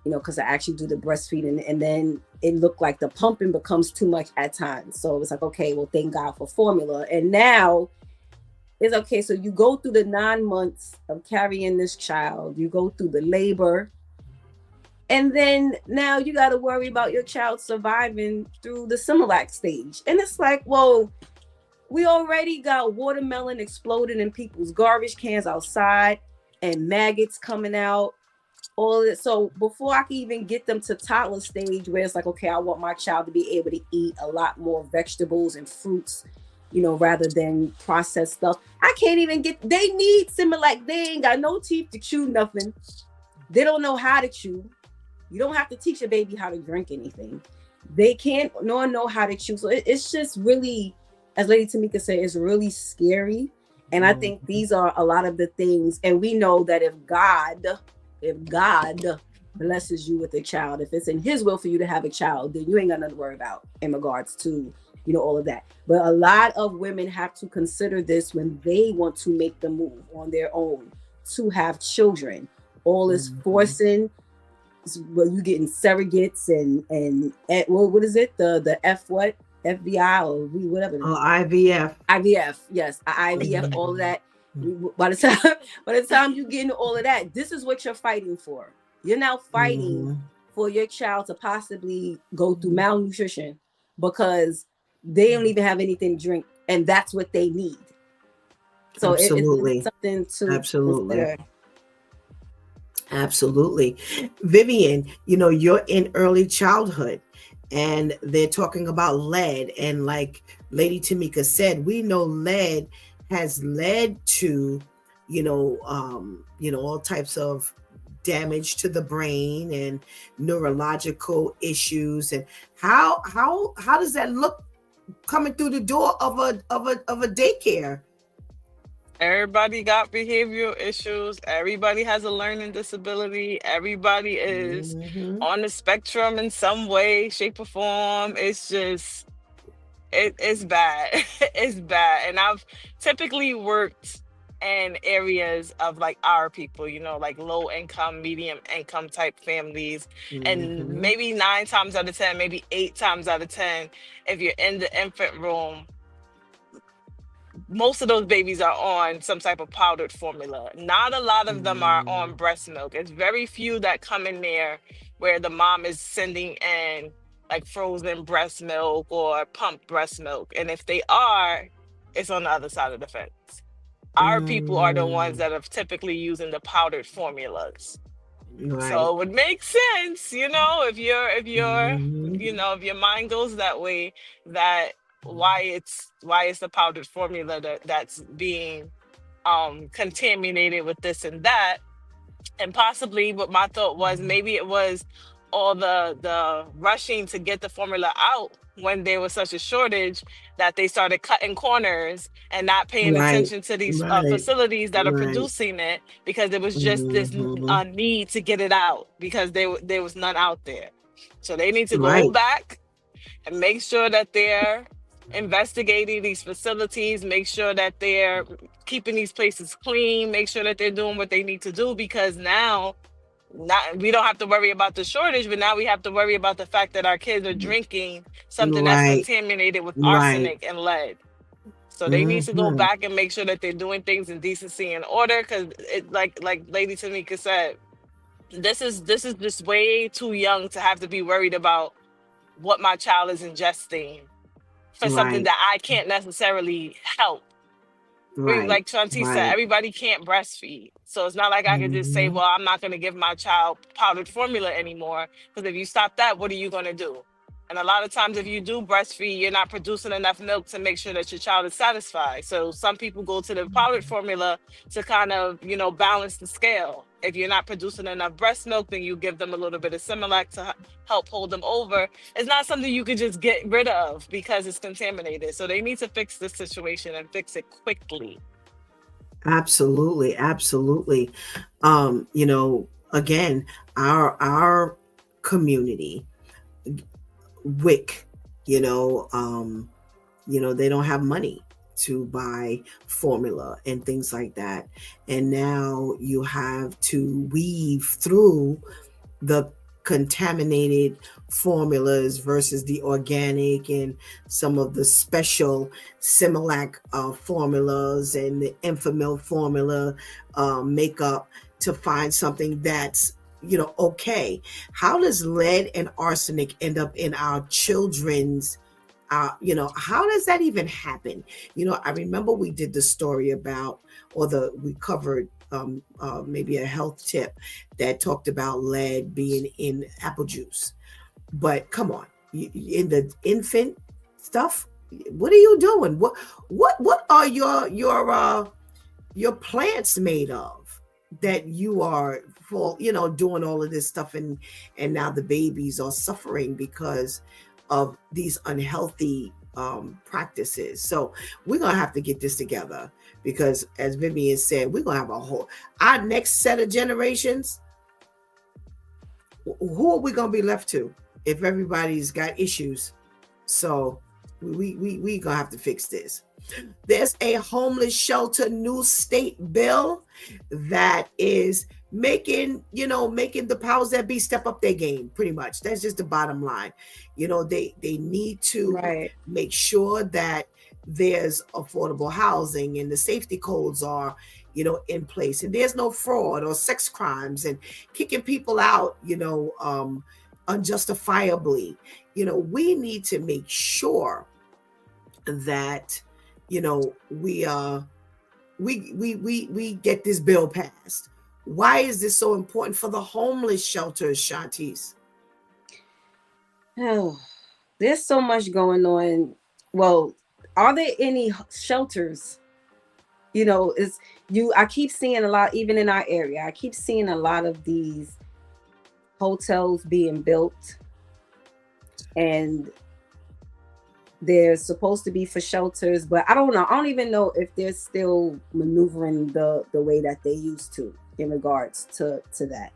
Speaker 6: because I actually do the breastfeeding, and then it looked like the pumping becomes too much at times. So it was like, okay, well, thank God for formula. And now it's okay. So you go through the 9 months of carrying this child, you go through the labor, and then now you got to worry about your child surviving through the Similac stage. And it's like, well, we already got watermelon exploding in people's garbage cans outside and maggots coming out, all of it. So before I can even get them to toddler stage where it's like, okay, I want my child to be able to eat a lot more vegetables and fruits, rather than processed stuff. I can't even they need Similac. They ain't got no teeth to chew nothing. They don't know how to chew. You don't have to teach a baby how to drink anything. They can't know how to chew. So it's just really, as Lady Tamika said, it's really scary. And I think these are a lot of the things. And we know that if God blesses you with a child, if it's in his will for you to have a child, then you ain't got nothing to worry about in regards to, all of that. But a lot of women have to consider this when they want to make the move on their own to have children. All this forcing, well, you getting surrogates and what is it? The FBI or whatever.
Speaker 2: IVF.
Speaker 6: IVF, yes, IVF, all of that. By the time you get into all of that, this is what you're fighting for. You're now fighting for your child to possibly go through malnutrition because they don't even have anything to drink, and that's what they need. So it's something to consider.
Speaker 2: Absolutely. Vivian, you're in early childhood and they're talking about lead. And like Lady Tamika said, we know lead has led to, all types of damage to the brain and neurological issues. And how does that look coming through the door of a daycare?
Speaker 4: Everybody got behavioral issues. Everybody has a learning disability. Everybody is on the spectrum in some way, shape, or form. It's just, it's bad. It's bad. And I've typically worked in areas of like our people, like low income, medium income type families. And maybe 9 times out of 10, maybe 8 times out of 10, if you're in the infant room, most of those babies are on some type of powdered formula. Not a lot of them are on breast milk. It's very few that come in there where the mom is sending in like frozen breast milk or pumped breast milk. And if they are, it's on the other side of the fence. Our people are the ones that are typically using the powdered formulas. Right. So it would make sense, if your mind goes that way, that why it's the powdered formula that's being contaminated with this and that. And possibly what my thought was, maybe it was all the rushing to get the formula out when there was such a shortage that they started cutting corners and not paying attention to these facilities that are producing it, because there was just this need to get it out because there was none out there. So they need to go back and make sure that they're investigating these facilities, make sure that they're keeping these places clean, make sure that they're doing what they need to do, because now we don't have to worry about the shortage, but now we have to worry about the fact that our kids are drinking something that's contaminated with arsenic and lead. So they need to go back and make sure that they're doing things in decency and order, because it like Lady Tamika said, this is just way too young to have to be worried about what my child is ingesting for something
Speaker 2: Right.
Speaker 4: that I can't necessarily help.
Speaker 2: Right.
Speaker 4: Like Shanti said,
Speaker 2: Right.
Speaker 4: everybody can't breastfeed. So it's not like I could just say,
Speaker 2: Mhm.
Speaker 4: well, I'm not going to give my child powdered formula anymore. Because if you stop that, what are you going to do? And a lot of times, if you do breastfeed, you're not producing enough milk to make sure that your child is satisfied. So some people go to the powdered formula to kind of, balance the scale. If you're not producing enough breast milk, then you give them a little bit of Similac to help hold them over. It's not something you could just get rid of because it's contaminated. So they need to fix this situation and fix it quickly.
Speaker 2: Absolutely, absolutely. Again, our community, WIC, they don't have money to buy formula and things like that. And now you have to weave through the contaminated formulas versus the organic and some of the special Similac formulas and the Enfamil formula makeup to find something that's okay. How does lead and arsenic end up in our children's how does that even happen? I remember we did the story about, we covered maybe a health tip that talked about lead being in apple juice. But come on, in the infant stuff, what are you doing? What are your plants made of that you are for doing all of this stuff, and now the babies are suffering because of these unhealthy practices. So we're gonna have to get this together, because as Vivian said, we're gonna have our next set of generations. Who are we gonna be left to if everybody's got issues? So we gonna have to fix this. There's a homeless shelter new state bill that is making the powers that be step up their game. Pretty much, that's just the bottom line. They need to
Speaker 6: Right.
Speaker 2: make sure that there's affordable housing and the safety codes are in place, and there's no fraud or sex crimes and kicking people out unjustifiably. We need to make sure that we get this bill passed. Why is this so important for the homeless shelters, Shantice?
Speaker 6: Oh, there's so much going on. Well, are there any shelters? I keep seeing a lot, even in our area. I keep seeing a lot of these hotels being built, and they're supposed to be for shelters, but I don't know. I don't even know if they're still maneuvering the way that they used to in regards to that.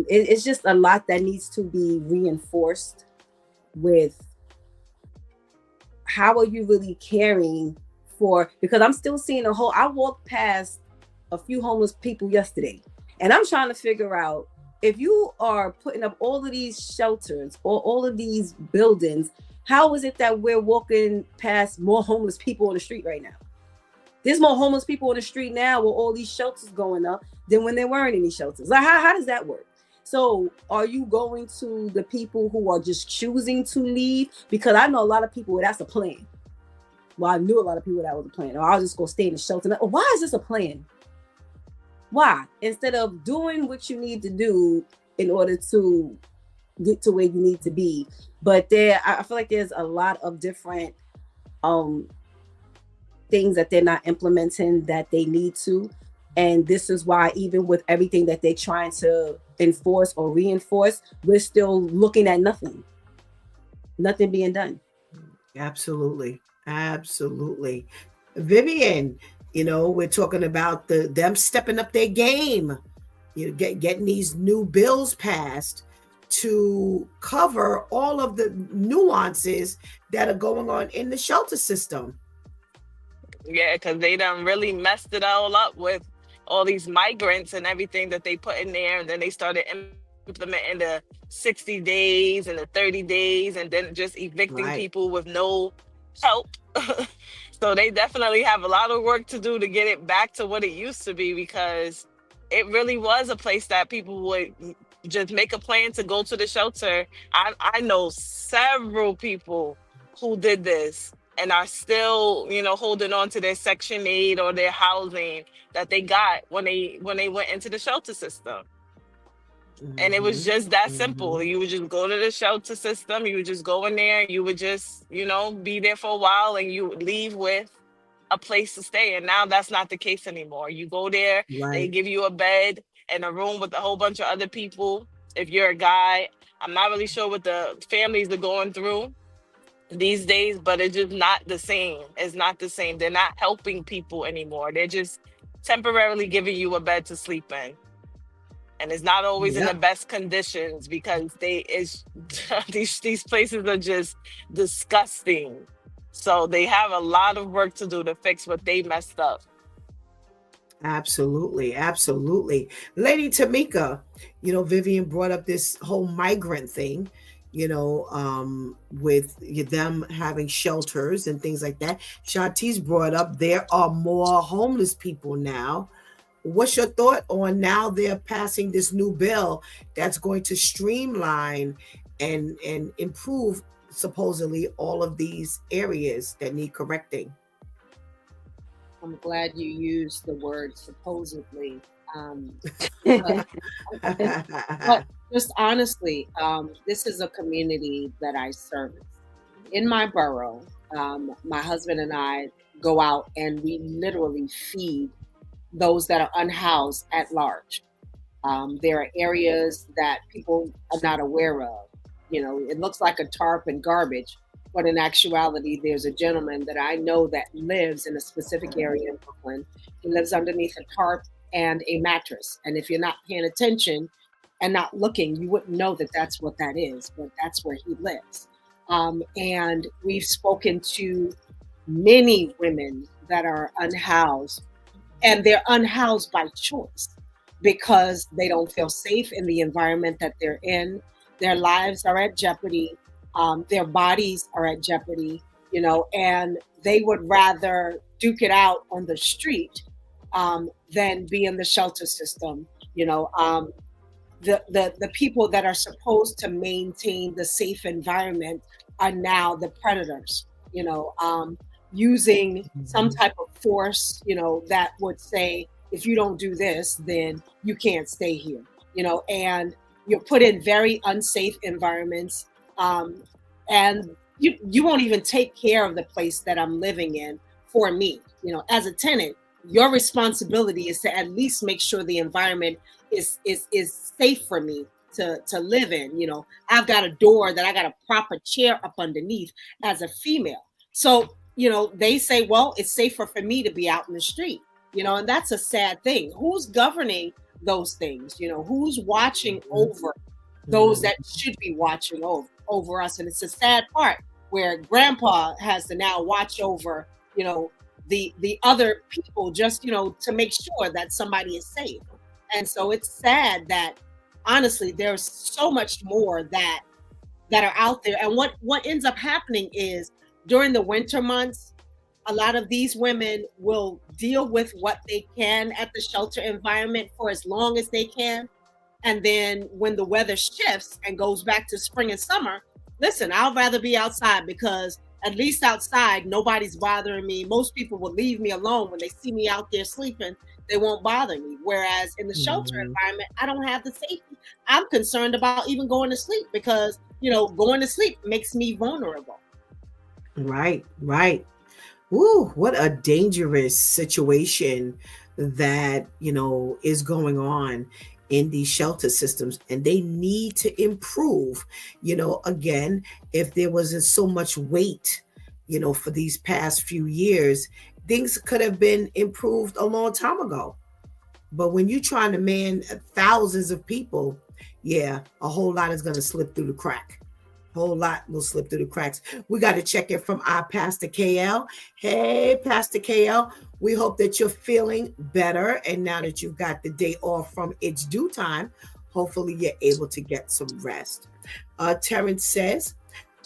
Speaker 6: It's just a lot that needs to be reinforced with how are you really caring for, because I'm still seeing I walked past a few homeless people yesterday, and I'm trying to figure out, if you are putting up all of these shelters or all of these buildings, how is it that we're walking past more homeless people on the street right now? There's more homeless people on the street now with all these shelters going up than when there weren't any shelters. Like, how does that work? So are you going to the people who are just choosing to leave? Because I know a lot of people where that's a plan. Well, I knew a lot of people that was a plan. Or I'll just go stay in the shelter. Why is this a plan? Why? Instead of doing what you need to do in order to get to where you need to be. But I feel like there's a lot of different things that they're not implementing that they need to. And this is why, even with everything that they're trying to enforce or reinforce, we're still looking at nothing being done.
Speaker 2: Absolutely. Absolutely. Vivian, we're talking about them stepping up their game, getting these new bills passed to cover all of the nuances that are going on in the shelter system.
Speaker 4: Yeah, because they done really messed it all up with all these migrants and everything that they put in there. And then they started implementing the 60 days and the 30 days, and then just evicting people with no help. So they definitely have a lot of work to do to get it back to what it used to be, because it really was a place that people would just make a plan to go to the shelter. I know several people who did this and are still, holding on to their Section 8 or their housing that they got when they went into the shelter system. And it was just that simple. You would just go to the shelter system. You would just go in there. You would just, be there for a while, and you would leave with a place to stay. And now that's not the case anymore. You go there, they give you a bed and a room with a whole bunch of other people. If you're a guy, I'm not really sure what the families are going through these days, but it's just not the same. It's not the same. They're not helping people anymore. They're just temporarily giving you a bed to sleep in. And it's not always in the best conditions because these places are just disgusting. So they have a lot of work to do to fix what they messed up.
Speaker 2: Absolutely. Absolutely. Lady Tamika, Vivian brought up this whole migrant thing, with them having shelters and things like that. Shanti's brought up there are more homeless people now. What's your thought on now they're passing this new bill that's going to streamline and improve supposedly all of these areas that need correcting?
Speaker 5: I'm glad you used the word supposedly. But just honestly, this is a community that I service. In my borough, my husband and I go out and we literally feed those that are unhoused at large. There are areas that people are not aware of. It looks like a tarp and garbage, but in actuality, there's a gentleman that I know that lives in a specific area in Brooklyn. He lives underneath a tarp and a mattress. And if you're not paying attention and not looking, you wouldn't know that that's what that is, but that's where he lives. And we've spoken to many women that are unhoused, and they're unhoused by choice because they don't feel safe in the environment that they're in. Their lives are at jeopardy. Their bodies are at jeopardy, and they would rather duke it out on the street than be in the shelter system. The people that are supposed to maintain the safe environment are now the predators, using some type of force, that would say, if you don't do this, then you can't stay here, and you're put in very unsafe environments. And you won't even take care of the place that I'm living in for me. As a tenant, your responsibility is to at least make sure the environment is safe for me to live in. I've got a door that I got to prop a chair up underneath as a female. So, they say, well, it's safer for me to be out in the street, and that's a sad thing. Who's governing those things? Who's watching over those that should be watching over us? And it's a sad part where grandpa has to now watch over, the other people just, to make sure that somebody is safe. And so it's sad that honestly, there's so much more that are out there. And what ends up happening is during the winter months, a lot of these women will deal with what they can at the shelter environment for as long as they can. And then when the weather shifts and goes back to spring and summer, listen, I'd rather be outside because at least outside, nobody's bothering me. Most people will leave me alone when they see me out there sleeping. They won't bother me. Whereas in the shelter environment, I don't have the safety. I'm concerned about even going to sleep because, going to sleep makes me vulnerable.
Speaker 2: Right. Ooh, what a dangerous situation that, is going on in these shelter systems, and they need to improve. Again, if there wasn't so much weight, for these past few years, things could have been improved a long time ago. But when you're trying to man thousands of people, a whole lot is going to slip through the crack. Whole lot will slip through the cracks. We got to check in from our Pastor KL. Hey, Pastor KL, we hope that you're feeling better. And now that you've got the day off from It's Due Time, hopefully you're able to get some rest. Terrence says,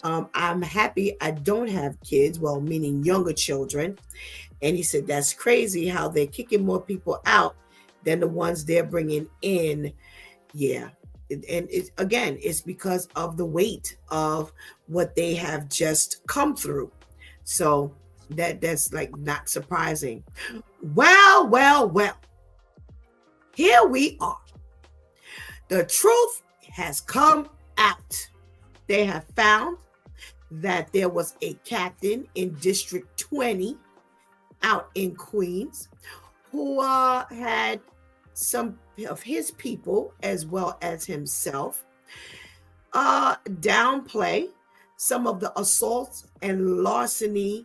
Speaker 2: I'm happy I don't have kids, well, meaning younger children. And he said, that's crazy how they're kicking more people out than the ones they're bringing in. Yeah, And again, it's because of the weight of what they have just come through. So that's like not surprising. Well, here we are. The truth has come out. They have found that there was a captain in District 20 out in Queens who had some of his people, as well as himself, downplay some of the assaults and larceny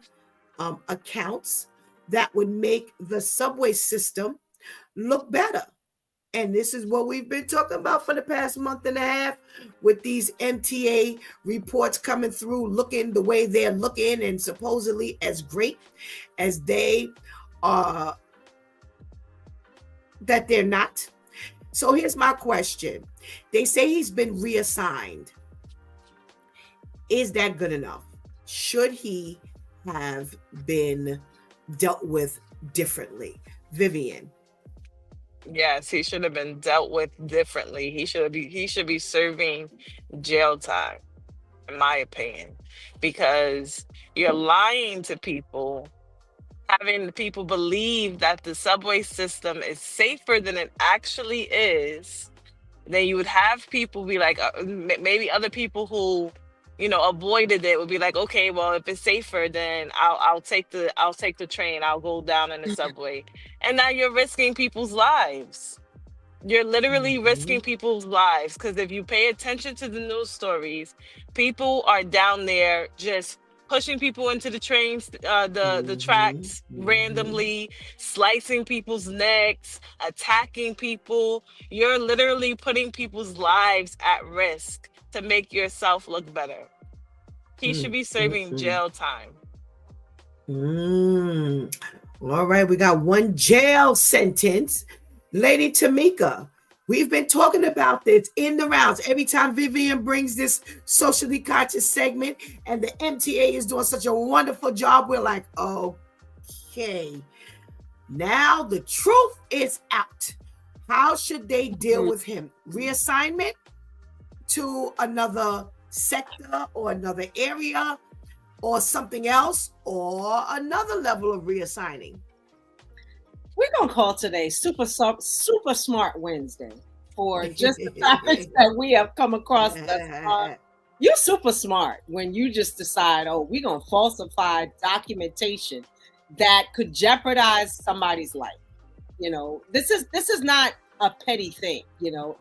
Speaker 2: accounts that would make the subway system look better. And this is what we've been talking about for the past month and a half, with these MTA reports coming through, looking the way they're looking and supposedly as great as they are, that they're not. So here's my question. They say he's been reassigned. Is that good enough? Should he have been dealt with differently? Vivian.
Speaker 4: Yes, he should have been dealt with differently. He should be serving jail time, in my opinion, because you're lying to people, having people believe that the subway system is safer than it actually is. Then you would have people be like, maybe other people who, avoided it would be like, okay, well, if it's safer, then I'll take the train. I'll go down in the subway. And now you're risking people's lives. You're literally risking people's lives, because if you pay attention to the news stories, people are down there just pushing people into the trains, the tracks randomly, slicing people's necks, attacking people. You're literally putting people's lives at risk to make yourself look better. He should be serving jail time.
Speaker 2: All right, we got one jail sentence. Lady Tamika, we've been talking about this in the rounds. Every time Vivian brings this socially conscious segment and the MTA is doing such a wonderful job, we're like, okay, now the truth is out. How should they deal with him? Reassignment to another sector or another area or something else, or another level of reassigning?
Speaker 5: We're going to call today Super Smart Wednesday for just the topics that we have come across thus far. You're super smart when you just decide, we're going to falsify documentation that could jeopardize somebody's life. This is not a petty thing,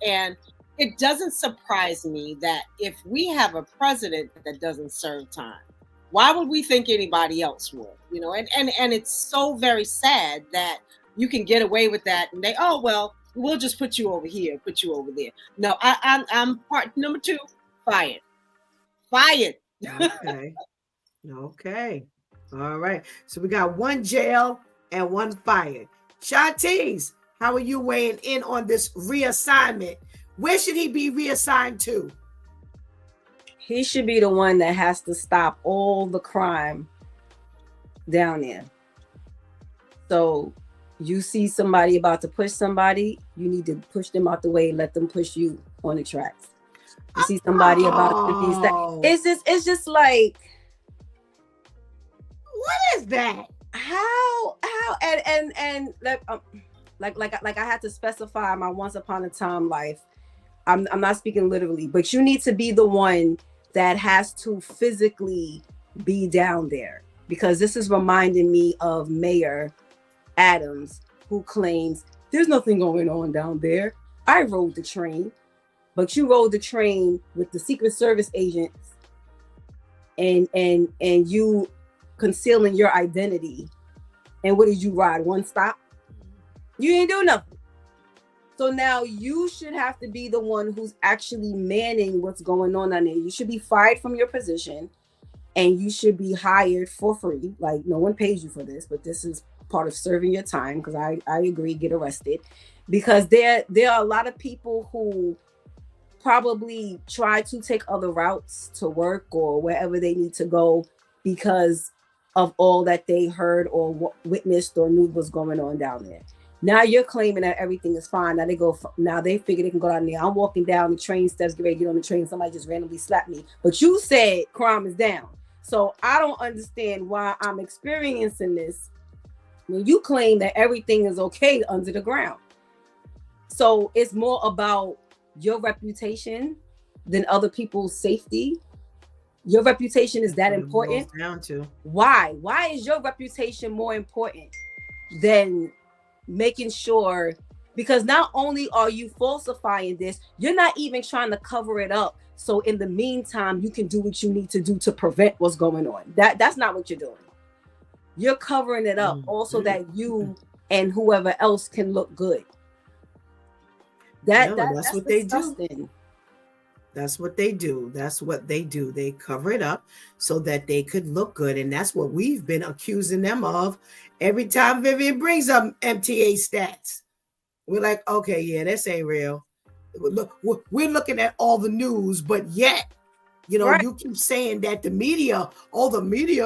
Speaker 5: and it doesn't surprise me that if we have a president that doesn't serve time, why would we think anybody else would? And it's so very sad that you can get away with that, and we'll just put you over here, put you over there. No, I'm part number 2, fired.
Speaker 2: Okay. All right. So we got one jail and one fired. Shantice, how are you weighing in on this reassignment? Where should he be reassigned to?
Speaker 6: He should be the one that has to stop all the crime down there. So you see somebody about to push somebody, you need to push them out the way and let them push you on the tracks. You see somebody about to do that. It's just like,
Speaker 2: what is that?
Speaker 6: How and like I had to specify my once upon a time life. I'm not speaking literally, but you need to be the one that has to physically be down there, because this is reminding me of Mayor Adams, who claims there's nothing going on down there. I rode the train, but you rode the train with the Secret Service agents and you concealing your identity. And what did you ride? One stop? You ain't do nothing. So now you should have to be the one who's actually manning what's going on down there. You should be fired from your position, and you should be hired for free. Like, no one pays you for this, but this is part of serving your time, because I agree, get arrested. Because there are a lot of people who probably try to take other routes to work or wherever they need to go because of all that they heard or witnessed or knew was going on down there. Now you're claiming that everything is fine. Now they figure they can go down there. I'm walking down the train steps, get ready to get on the train. Somebody just randomly slapped me. But you said crime is down. So I don't understand why I'm experiencing this when you claim that everything is okay under the ground. So it's more about your reputation than other people's safety. Your reputation is that important.
Speaker 2: Down to
Speaker 6: Why? Why is your reputation more important than making sure? Because not only are you falsifying this, you're not even trying to cover it up. So in the meantime, you can do what you need to do to prevent what's going on. That's not what you're doing. You're covering it up also that you and whoever else can look good. That's
Speaker 2: what
Speaker 6: disgusting.
Speaker 2: They do. That's what they do. That's what they do. They cover it up so that they could look good. And that's what we've been accusing them of every time Vivian brings up MTA stats. We're like, okay, yeah, this ain't real. Look, we're looking at all the news, but yet,
Speaker 6: Right.
Speaker 2: you keep saying that the media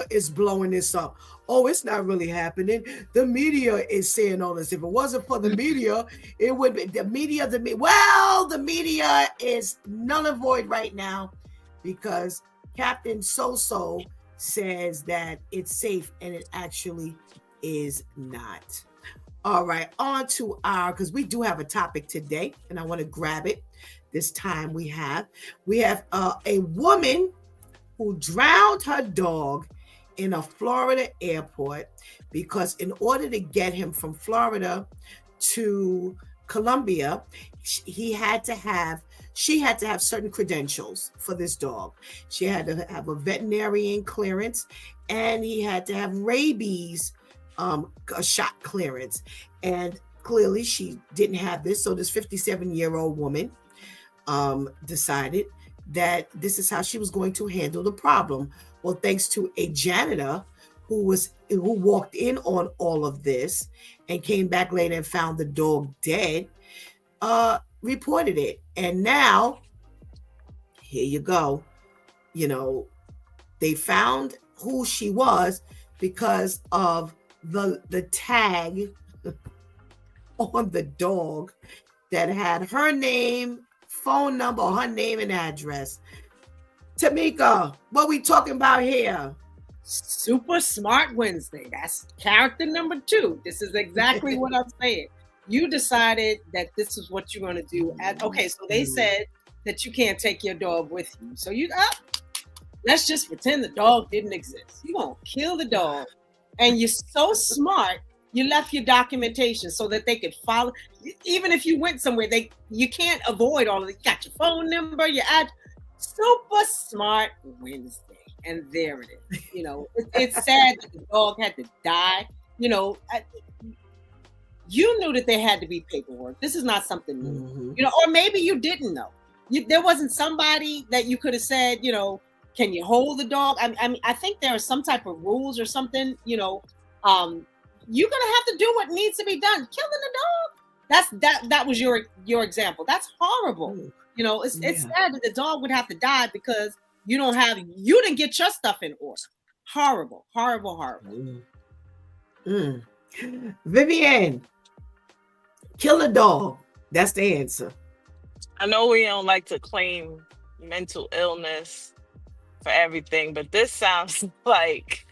Speaker 2: is blowing this up. Oh, it's not really happening. The media is saying all this. If it wasn't for the media, it would be the media. Well, the media is null and void right now because Captain So-So says that it's safe and it actually is not. All right, on to because we do have a topic today and I want to grab it. This time we have a woman who drowned her dog in a Florida airport because in order to get him from Florida to Colombia, she had to have certain credentials for this dog. She had to have a veterinarian clearance and he had to have rabies a shot clearance. And clearly she didn't have this. So this 57-year-old woman decided that this is how she was going to handle the problem. Well, thanks to a janitor who walked in on all of this and came back later and found the dog dead, reported it. And now, here you go. They found who she was because of the tag on the dog that had her name, phone number, her name and address. Tamika, what we talking about here?
Speaker 5: Super Smart Wednesday. That's character number 2. This is exactly what I'm saying. You decided that this is what you're going to do. Okay, so they said that you can't take your dog with you. So let's just pretend the dog didn't exist. You're going to kill the dog. And you're so smart, you left your documentation so that they could follow. Even if you went somewhere, you can't avoid all of it. You got your phone number, your ad. Super Smart Wednesday. And there it is. It's sad that the dog had to die. You knew that there had to be paperwork. This is not something new. Or maybe you didn't know. There wasn't somebody that you could have said, can you hold the dog? I mean, I think there are some type of rules or something, you're going to have to do what needs to be done. Killing the dog. That was your example. That's horrible. It's sad that the dog would have to die because you didn't get your stuff in order. Horrible, horrible, horrible.
Speaker 2: Vivian, kill a dog. That's the answer.
Speaker 4: I know we don't like to claim mental illness for everything, but this sounds like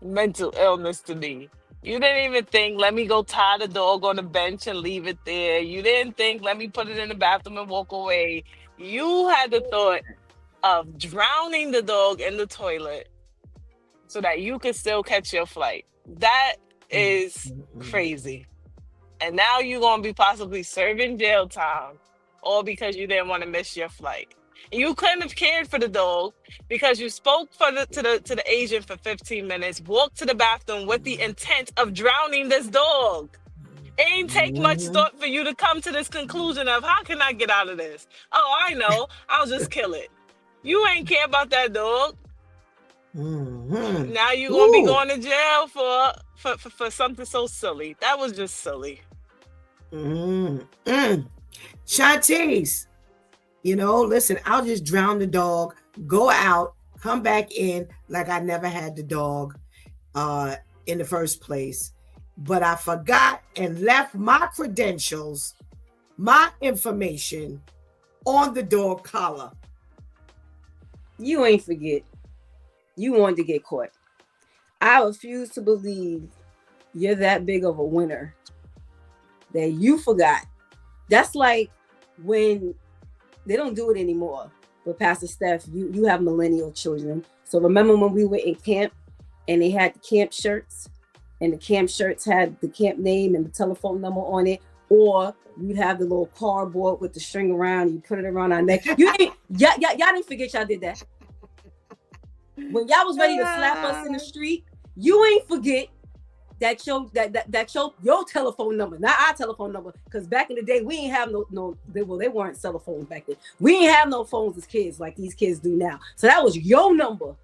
Speaker 4: mental illness to me. You didn't even think, let me go tie the dog on the bench and leave it there. You didn't think, let me put it in the bathroom and walk away. You had the thought of drowning the dog in the toilet so that you could still catch your flight. That is crazy. And now you're going to be possibly serving jail time, all because you didn't want to miss your flight. You couldn't have cared for the dog because you spoke to the agent for 15 minutes, walked to the bathroom with the intent of drowning this dog. It ain't take much thought for you to come to this conclusion of how can I get out of this? Oh, I know. I'll just kill it. You ain't care about that dog. Now you're going to be going to jail for something so silly. That was just silly.
Speaker 2: Shantae, listen, I'll just drown the dog, go out, come back in like I never had the dog in the first place. but I forgot and left my credentials, my information on the dog collar.
Speaker 6: You ain't forget. You wanted to get caught. I refuse to believe you're that big of a winner that you forgot. That's like when they don't do it anymore. But Pastor Steph, you have millennial children. So remember when we were in camp and they had the camp shirts, and the camp shirts had the camp name and the telephone number on it, or you'd have the little cardboard with the string around, you put it around our neck. Y'all didn't forget y'all did that. When y'all was ready to slap us in the street, you ain't forget that your telephone number, not our telephone number, because back in the day we ain't have they weren't cell phones back then. We ain't have no phones as kids like these kids do now. So that was your number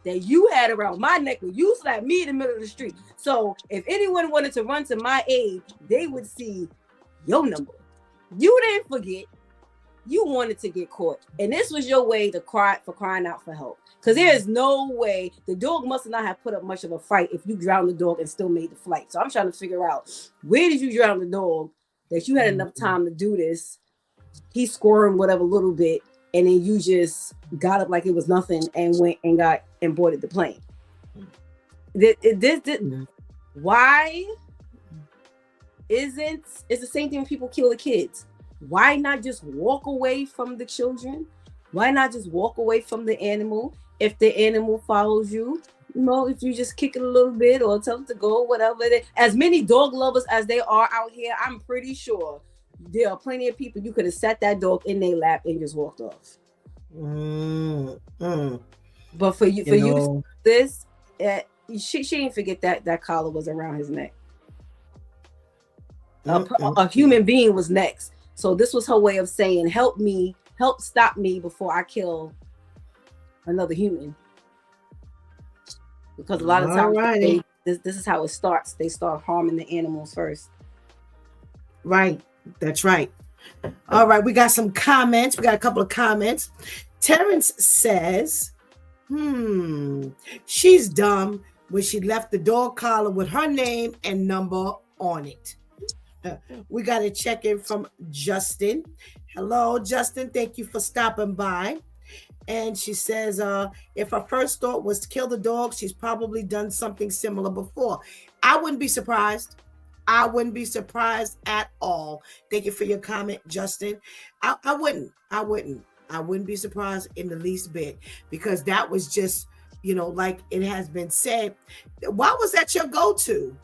Speaker 6: that you had around my neck when you slapped me in the middle of the street. So if anyone wanted to run to my aid, they would see your number. You didn't forget. You wanted to get caught. And this was your way to crying out for help. Because there is no way the dog must not have put up much of a fight if you drowned the dog and still made the flight. So I'm trying to figure out, where did you drown the dog that you had enough time to do this? He squirmed whatever little bit, and then you just got up like it was nothing and went and got and boarded the plane. Why isn't it's the same thing when people kill the kids? Why not just walk away from the children? Why not just walk away from the animal? If the animal follows you, if you just kick it a little bit or tell it to go, whatever. As many dog lovers as they are out here, I'm pretty sure there are plenty of people you could have sat that dog in their lap and just walked off. But for you this, she didn't forget that collar was around his neck. A human being was next. So this was her way of saying, help stop me before I kill another human. Because a lot of times this is how it starts. They start harming the animals first.
Speaker 2: Right. That's right. All right. We got some comments. We got a couple of comments. Terrence says, she's dumb when she left the dog collar with her name and number on it. We got a check-in from Justin. Hello, Justin. Thank you for stopping by. And she says, if her first thought was to kill the dog, she's probably done something similar before. I wouldn't be surprised. I wouldn't be surprised at all. Thank you for your comment, Justin. I wouldn't be surprised in the least bit, because that was just, like it has been said. Why was that your go-to?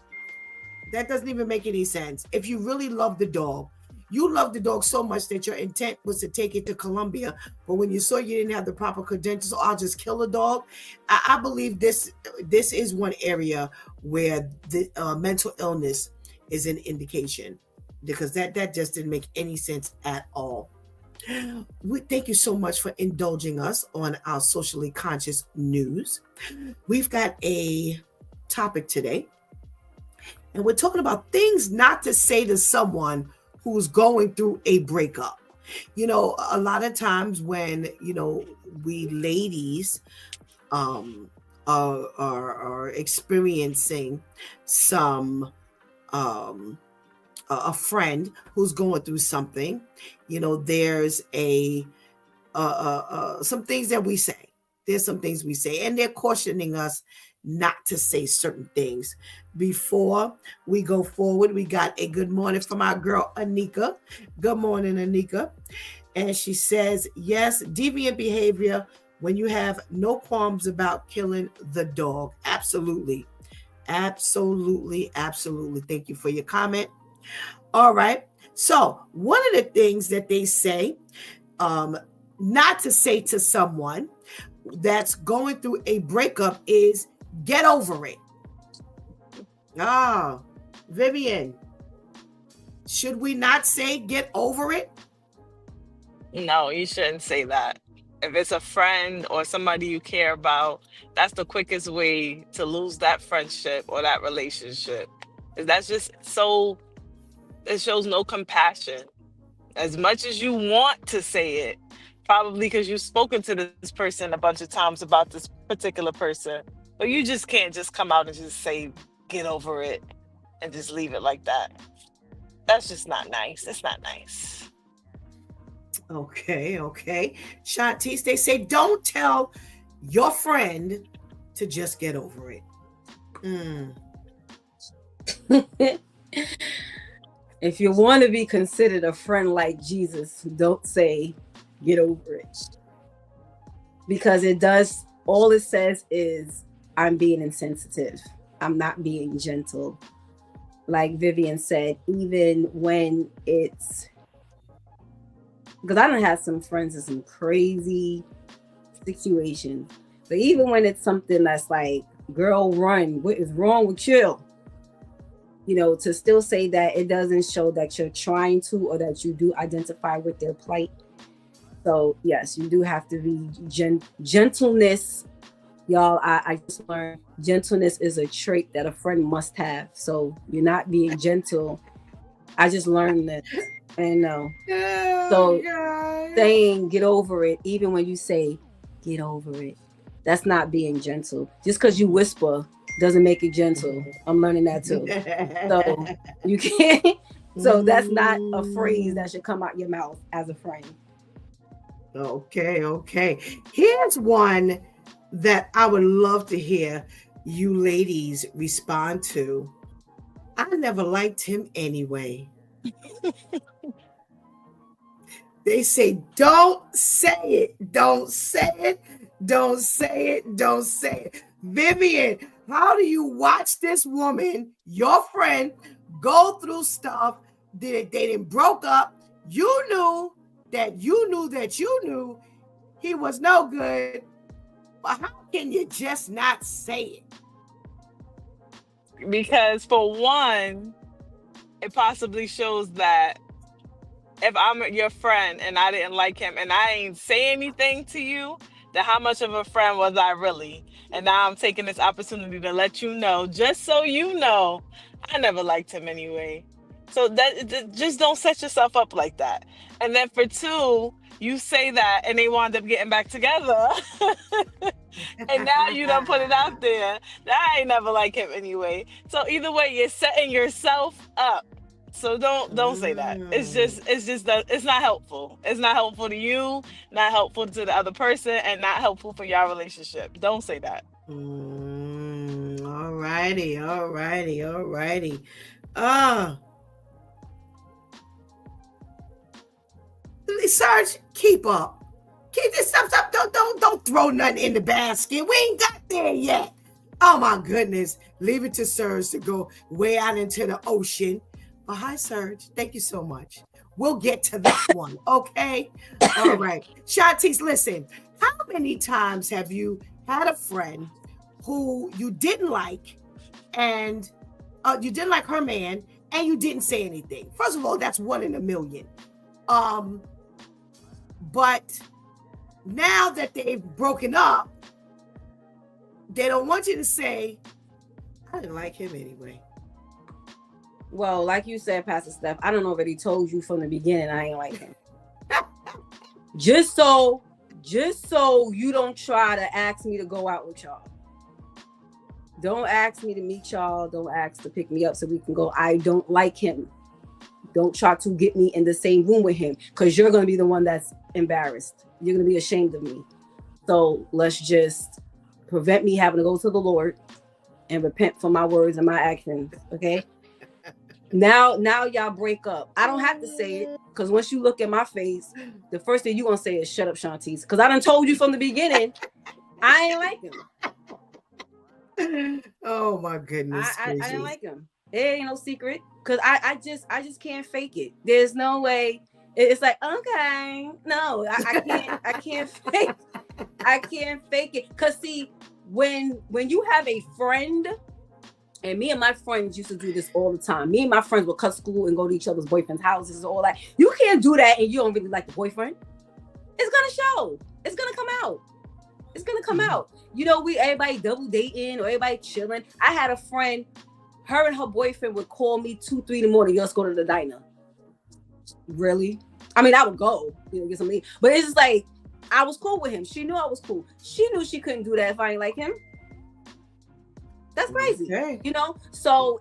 Speaker 2: That doesn't even make any sense. If you really love the dog, you love the dog so much that your intent was to take it to Colombia. But when you saw you didn't have the proper credentials, I'll just kill a dog. I believe this is one area where the mental illness is an indication, because that just didn't make any sense at all. We thank you so much for indulging us on our socially conscious news. We've got a topic today, and we're talking about things not to say to someone who's going through a breakup. A lot of times when, we ladies are experiencing some a friend who's going through something, there's some things that we say. There's some things we say, and they're cautioning us not to say certain things. Before we go forward, we got a good morning from our girl Anika. Good morning, Anika. And she says, yes, deviant behavior when you have no qualms about killing the dog. Absolutely. Absolutely. Thank you for your comment. All right. So one of the things that they say not to say to someone that's going through a breakup is get over it. Vivian, should we not say get over it?
Speaker 4: No, you shouldn't say that. If it's a friend or somebody you care about, that's the quickest way to lose that friendship or that relationship. That's just so, it shows no compassion. As much as you want to say it, probably because you've spoken to this person a bunch of times about this particular person, but you just can't just come out and just say, get over it. and just leave it like that. That's just not nice. It's not nice.
Speaker 2: Okay. Shantice, they say don't tell your friend to just get over it.
Speaker 6: If you want to be considered a friend like Jesus, don't say get over it. Because it does, all it says is I'm being insensitive. I'm not being gentle. Like Vivian said, even when it's, because I done had some friends in some crazy situations, but even when it's something that's like, girl, run, what is wrong with you? You know, to still say that, it doesn't show that you're trying to, or that you do identify with their plight. So yes, you do have to be gentleness. Y'all, I just learned gentleness is a trait that a friend must have. So you're not being gentle. I just learned this. And so saying get over it, even when you say get over it, that's not being gentle. Just because you whisper doesn't make it gentle. I'm learning that too. So you can't. So that's not a phrase that should come out your mouth as a friend.
Speaker 2: Okay. Here's one that I would love to hear you ladies respond to. I never liked him anyway. They say, don't say it. Don't say it. Don't say it. Don't say it. Vivian, how do you watch this woman, your friend, go through stuff? They didn't broke up. You knew he was no good. But how can you just not say it?
Speaker 4: Because for one, it possibly shows that if I'm your friend and I didn't like him and I ain't say anything to you, then how much of a friend was I really? And now I'm taking this opportunity to let you know, just so you know, I never liked him anyway. So that just don't set yourself up like that. And then for two, you say that and they wound up getting back together. And now you done put it out there that I ain't never like him anyway. So either way, you're setting yourself up. So don't say that. It's just that it's not helpful. It's not helpful to you, not helpful to the other person, and not helpful for your relationship. Don't say that.
Speaker 2: Alrighty. Sarge, keep up. Keep this stuff up. Don't throw nothing in the basket. We ain't got there yet. Oh my goodness. Leave it to Serge to go way out into the ocean. But hi, Serge. Thank you so much. We'll get to that one. Okay. All right. Shantice, listen. How many times have you had a friend who you didn't like, and you didn't like her man, and you didn't say anything? First of all, that's 1 in a million. But now that they've broken up, they don't want you to say, I didn't like him anyway.
Speaker 6: Well, like you said, Pastor Steph, I don't know if he told you from the beginning I ain't like him. Just so you don't try to ask me to go out with y'all. Don't ask me to meet y'all. Don't ask to pick me up so we can go. I don't like him. Don't try to get me in the same room with him, because you're going to be the one that's embarrassed. You're going to be ashamed of me. So let's just prevent me having to go to the Lord and repent for my words and my actions. Okay. Now y'all break up. I don't have to say it, because once you look at my face, the first thing you're going to say is shut up, Shantice. Because I done told you from the beginning, I ain't like him.
Speaker 2: Oh my goodness.
Speaker 6: I didn't like him. It ain't no secret, because I just can't fake it. There's no way. It's like, okay, no, I can't fake. I can't fake it. Because see, when you have a friend, and me and my friends used to do this all the time. Me and my friends would cut school and go to each other's boyfriends' houses and all that. You can't do that and you don't really like the boyfriend. It's gonna show. It's gonna come out. It's gonna come out. You know, everybody double dating or everybody chilling. I had a friend, her and her boyfriend would call me 2-3 in the morning. Let's go to the diner. Really? I mean, I would go, get something. But it's just like, I was cool with him. She knew I was cool. She knew she couldn't do that if I ain't like him. That's crazy. Okay. So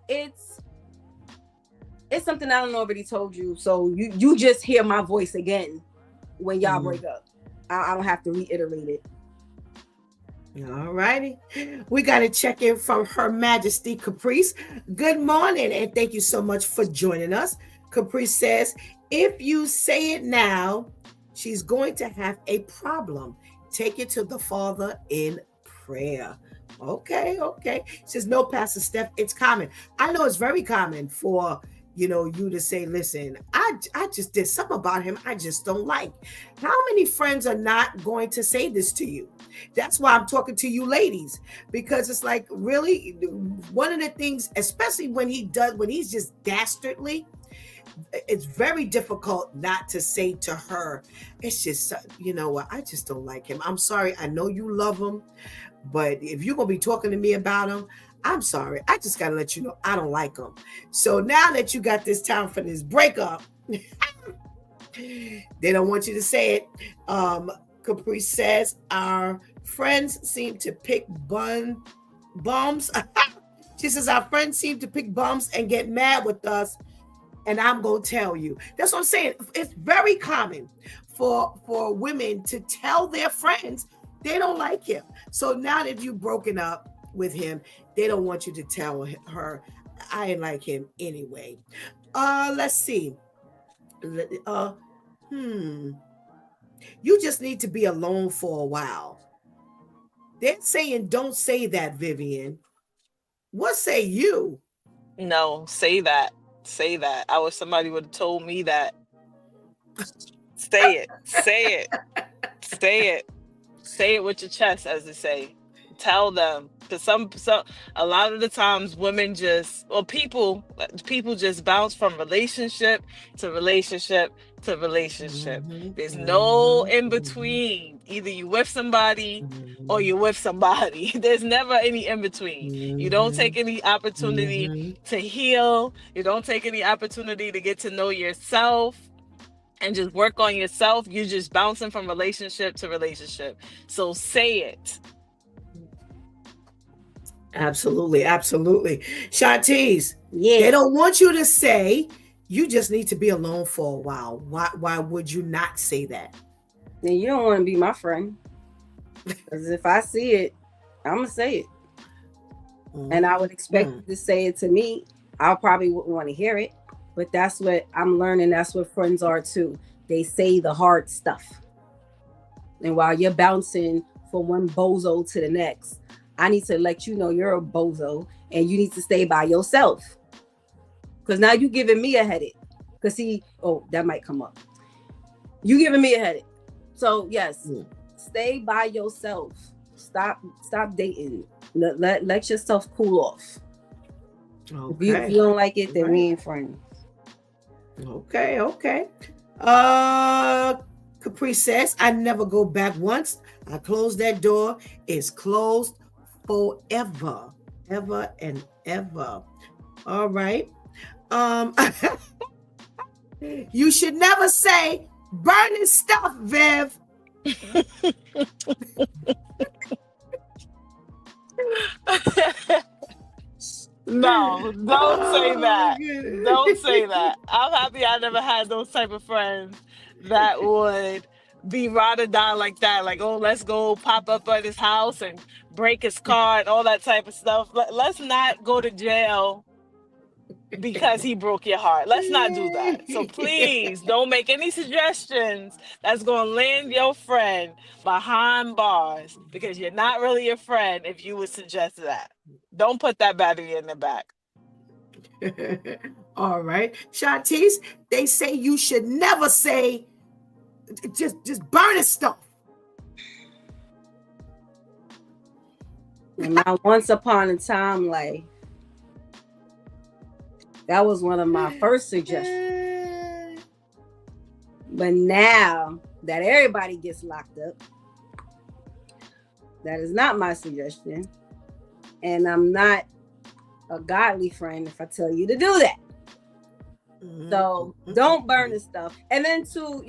Speaker 6: it's something I don't already told you. So you just hear my voice again when y'all break up. I don't have to reiterate it.
Speaker 2: All righty. We got to check in from Her Majesty Caprice. Good morning, and thank you so much for joining us. Caprice says, if you say it now, she's going to have a problem. Take it to the Father in prayer. Okay. She says, no, Pastor Steph, it's common. I know it's very common for you to say, listen, I just did something about him I just don't like. How many friends are not going to say this to you? That's why I'm talking to you ladies, because it's like, really, one of the things, especially when he's just dastardly, it's very difficult not to say to her, it's just, you know what, I just don't like him. I'm sorry. I know you love him, but if you're going to be talking to me about him, I'm sorry. I just got to let you know I don't like him. So now that you got this time for this breakup, they don't want you to say it. Caprice says, our friends seem to pick bums. She says, our friends seem to pick bums and get mad with us. And I'm going to tell you. That's what I'm saying. It's very common for women to tell their friends they don't like him. So now that you've broken up with him, they don't want you to tell her, I ain't like him anyway. Let's see. You just need to be alone for a while. They're saying don't say that, Vivian. What say you?
Speaker 4: No, say that. Say that. I wish somebody would have told me that. Say it. Say it. Say it. Say it with your chest, as they say. Tell them. Because a lot of the times women people just bounce from relationship to relationship to relationship. There's no in between. Either you with somebody or you're with somebody. There's never any in between. You don't take any opportunity to heal. You don't take any opportunity to get to know yourself and just work on yourself. You're just bouncing from relationship to relationship. So say it.
Speaker 2: Absolutely. Shantice,
Speaker 6: Yeah.
Speaker 2: they don't want you to say, you just need to be alone for a while. Why would you not say that?
Speaker 6: And you don't want to be my friend. Because if I see it, I'm going to say it. And I would expect you to say it to me. I probably wouldn't want to hear it. But that's what I'm learning. That's what friends are too. They say the hard stuff. And while you're bouncing from one bozo to the next, I need to let you know you're a bozo and you need to stay by yourself. Because now you're giving me a headache. Because that might come up. You giving me a headache. So yes, stay by yourself. Stop dating. Let yourself cool off.
Speaker 2: Okay.
Speaker 6: If you don't like it, then we ain't friends.
Speaker 2: Okay. Caprice says, I never go back once. I close that door. It's closed forever, ever and ever. All right. You should never say burning stuff, Viv.
Speaker 4: No, don't say that.
Speaker 2: Goodness.
Speaker 4: Don't say that. I'm happy I never had those type of friends that would be ride or die like that. Like, oh, let's go pop up at his house and break his car and all that type of stuff. Let's not go to jail because he broke your heart. Let's not do that. So please don't make any suggestions that's going to land your friend behind bars, because you're not really a friend if you would suggest that. Don't put that battery in the back.
Speaker 2: All right. Shantice, they say you should never say just burning stuff.
Speaker 6: In my once upon a time life, that was one of my first suggestions. But now that everybody gets locked up, that is not my suggestion. And I'm not a godly friend if I tell you to do that. So don't burn the stuff. And then too,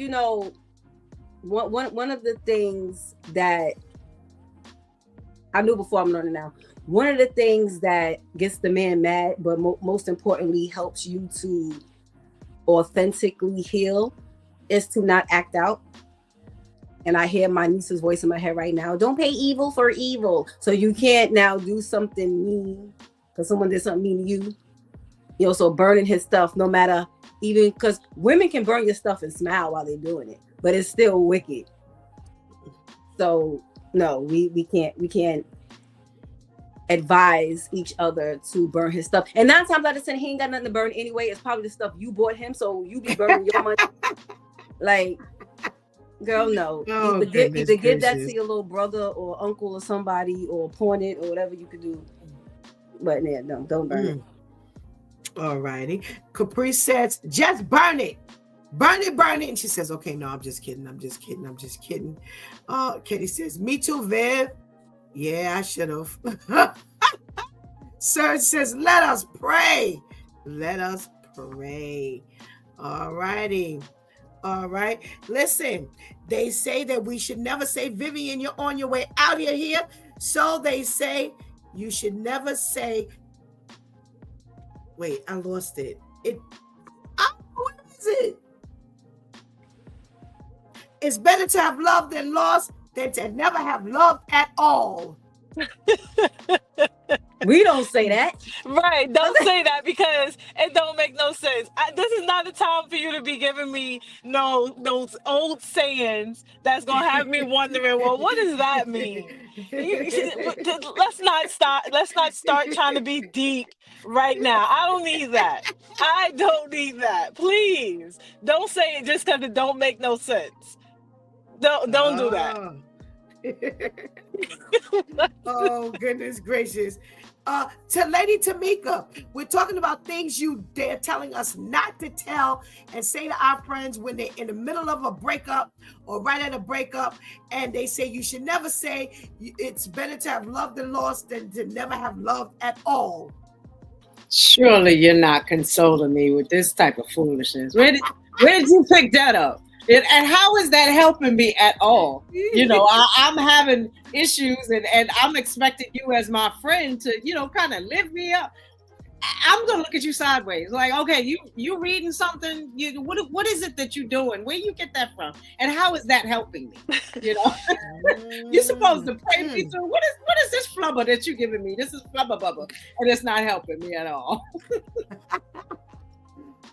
Speaker 6: one of the things that I knew before, I'm learning now. One of the things that gets the man mad, but most importantly helps you to authentically heal is to not act out. And I hear my niece's voice in my head right now. Don't pay evil for evil. So you can't now do something mean because someone did something mean to you. You know, so burning his stuff, no matter, even because women can burn your stuff and smile while they're doing it, but it's still wicked. So no, we can't advise each other to burn his stuff. And 9 times out of 10, he ain't got nothing to burn anyway. It's probably the stuff you bought him, so you be burning your money. Like, girl, no.
Speaker 2: Oh,
Speaker 6: Either give that to your little brother or uncle or somebody, or pawn it or whatever you could do. But yeah, no, don't burn it.
Speaker 2: All righty. Capri says, just burn it. Burn it, burn it. And she says, okay, no, I'm just kidding. I'm just kidding. Katie says, me too, Viv. Yeah, I should have. Serge says, let us pray. Let us pray. All righty. All right. Listen, they say that we should never say, Vivian, you're on your way out of here. So they say you should never say, wait, I lost it. What is it? It's better to have loved than lost than to never have loved at all.
Speaker 6: We don't say that.
Speaker 4: Right, don't say that because it don't make no sense. This is not the time for you to be giving me those old sayings that's gonna have me wondering, well, what does that mean? Let's not start trying to be deep right now. I don't need that. I don't need that. Please don't say it just because it don't make no sense. Don't do that.
Speaker 2: Oh, goodness gracious. To Lady Tamika, we're talking about things they're telling us not to tell and say to our friends when they're in the middle of a breakup or right at a breakup, and they say you should never say it's better to have loved than lost than to never have loved at all.
Speaker 5: Surely you're not consoling me with this type of foolishness. Where did you pick that up? And how is that helping me at all? You know, I'm having issues and I'm expecting you as my friend to, kind of lift me up. I'm going to look at you sideways. Like, okay, you reading something? What is it that you're doing? Where you get that from? And how is that helping me? You're supposed to pray me through. What is this flubber that you're giving me? This is flubber bubber. And it's not helping me at all.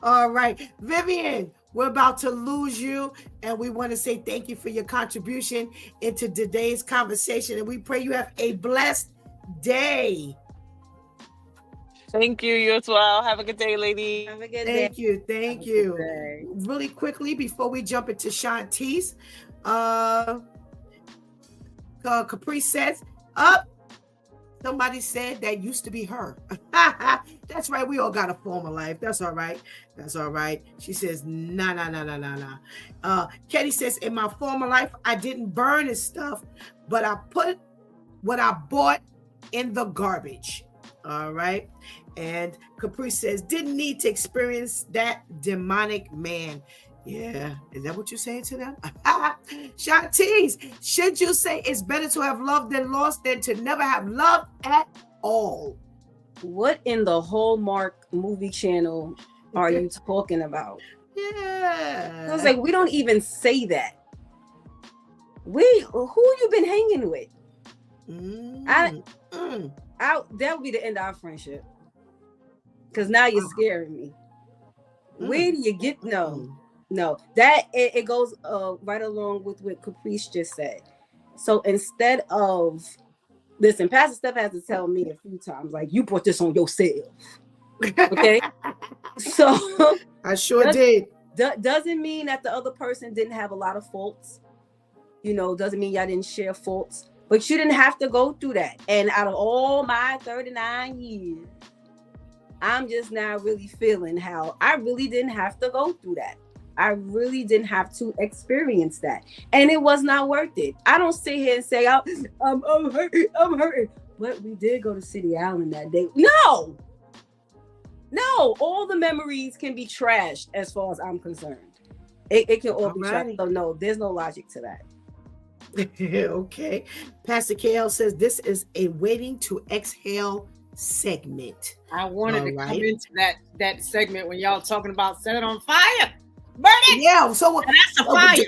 Speaker 2: All right. Vivian, we're about to lose you, and we want to say thank you for your contribution into today's conversation, and we pray you have a blessed day.
Speaker 4: Thank you. You as well. Have a good day, lady.
Speaker 6: Have a good day.
Speaker 2: Thank you. Really quickly, before we jump into Shantice, Capri says, somebody said that used to be her. That's right. We all got a former life. That's all right. She says, nah. Katie says, in my former life, I didn't burn his stuff, but I put what I bought in the garbage. All right. And Capri says, didn't need to experience that demonic man. Yeah. Is that what you're saying to them? Shantice, should you say it's better to have loved than lost than to never have loved at all?
Speaker 6: What in the Hallmark movie channel are you talking about?
Speaker 2: Yeah.
Speaker 6: I was like, we don't even say that. Who you been hanging with? That would be the end of our friendship. Because now you're scaring me. Where do you get no? That it goes right along with what Caprice just said. So instead of listen, Pastor Steph has to tell me a few times, like, you brought this on yourself. Okay. So
Speaker 2: I sure did.
Speaker 6: Doesn't mean that the other person didn't have a lot of faults. Doesn't mean y'all didn't share faults, but you didn't have to go through that. And out of all my 39 years, I'm just now really feeling how I really didn't have to go through that. I really didn't have to experience that. And it was not worth it. I don't sit here and say, I'm hurting. But we did go to City Island that day. No, all the memories can be trashed as far as I'm concerned. It can all be trashed. So no, there's no logic to that.
Speaker 2: Okay. Pastor KL says this is a waiting to exhale segment.
Speaker 5: I wanted
Speaker 2: All
Speaker 5: to come
Speaker 2: right.
Speaker 5: into that segment when y'all talking about set it on fire. Burn it!
Speaker 2: Yeah, so
Speaker 5: And that's a fire.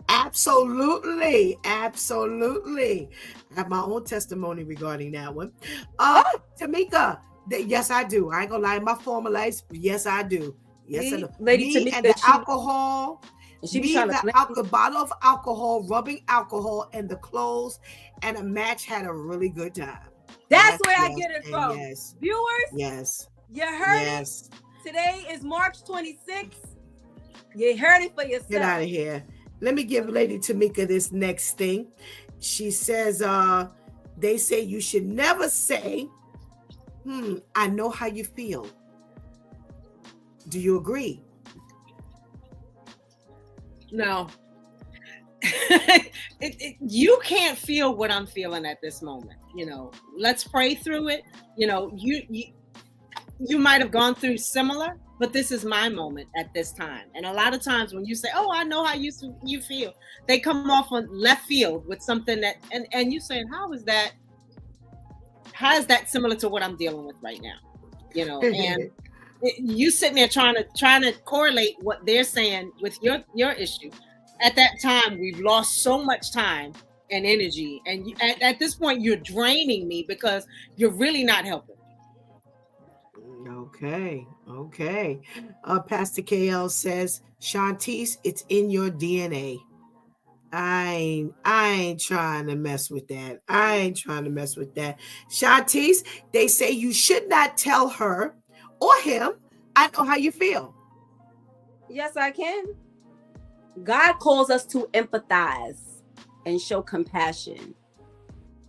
Speaker 2: Absolutely. I have my own testimony regarding that one. Tamika, yes, I do. I ain't gonna lie, my former life, yes, I do. Yes, I do.
Speaker 6: Lady
Speaker 2: Me
Speaker 6: Tamika,
Speaker 2: and the alcohol.
Speaker 6: she be
Speaker 2: Me,
Speaker 6: trying
Speaker 2: the bottle of alcohol, rubbing alcohol, and the clothes, and a match had a really good time.
Speaker 6: That's where I get it from.
Speaker 2: Yes.
Speaker 6: Viewers,
Speaker 2: Yes.
Speaker 6: you heard it. Today is March 26th. You heard it for yourself.
Speaker 2: Get out of here. Let me give Lady Tamika this next thing. She says, they say you should never say, I know how you feel. Do you agree?
Speaker 5: No. You can't feel what I'm feeling at this moment. Let's pray through it. You might have gone through similar, but this is my moment at this time. And a lot of times when you say, oh, I know how you feel, they come off on left field with something that, and you saying, how is that similar to what I'm dealing with right now? And you sitting there trying to correlate what they're saying with your issue. At that time, we've lost so much time and energy. And at this point, you're draining me because you're really not helping.
Speaker 2: Okay. Pastor KL says, Shantice, it's in your DNA. I ain't trying to mess with that. Shantice, they say you should not tell her or him, I know how you feel.
Speaker 6: Yes, I can. God calls us to empathize and show compassion.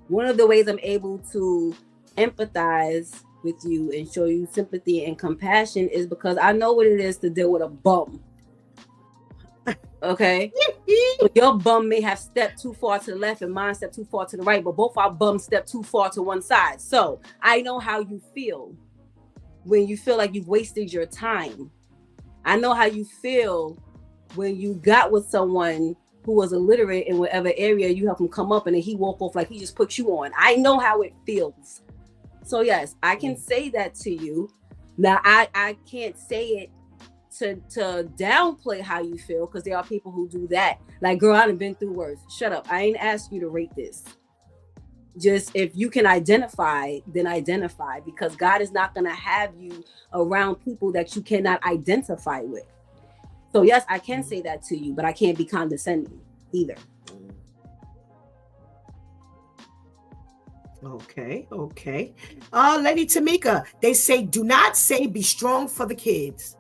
Speaker 6: One of the ways I'm able to empathize with you and show you sympathy and compassion is because I know what it is to deal with a bum. Okay? So your bum may have stepped too far to the left and mine stepped too far to the right, but both our bums stepped too far to one side. So I know how you feel when you feel like you've wasted your time. I know how you feel when you got with someone who was illiterate in whatever area you help him come up and then he walk off like he just put you on. I know how it feels. So yes, I can say that to you. Now I can't say it to downplay how you feel, because there are people who do that. Like, girl, I done been through worse. Shut up. I ain't asked you to rate this. Just if you can identify, then identify, because God is not going to have you around people that you cannot identify with. So yes, I can say that to you, but I can't be condescending either.
Speaker 2: Okay. Lady Tamika, they say, do not say be strong for the kids.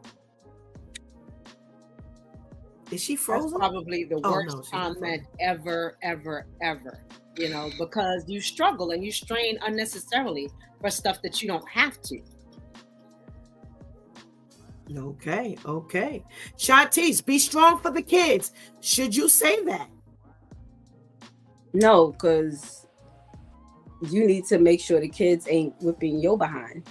Speaker 2: Is she frozen?
Speaker 5: That's probably the worst comment ever, because you struggle and you strain unnecessarily for stuff that you don't have to.
Speaker 2: Okay. Shantice, be strong for the kids. Should you say that?
Speaker 6: No, because you need to make sure the kids ain't whipping your behind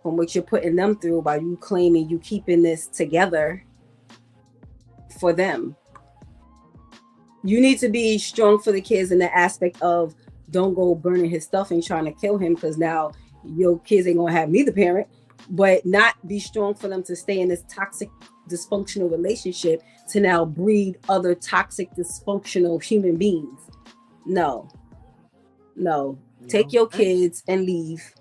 Speaker 6: from what you're putting them through by you claiming you keeping this together for them. You need to be strong for the kids in the aspect of don't go burning his stuff and trying to kill him, because now your kids ain't gonna have me the parent, but not be strong for them to stay in this toxic, dysfunctional relationship to now breed other toxic, dysfunctional human beings. No. Take your kids and leave,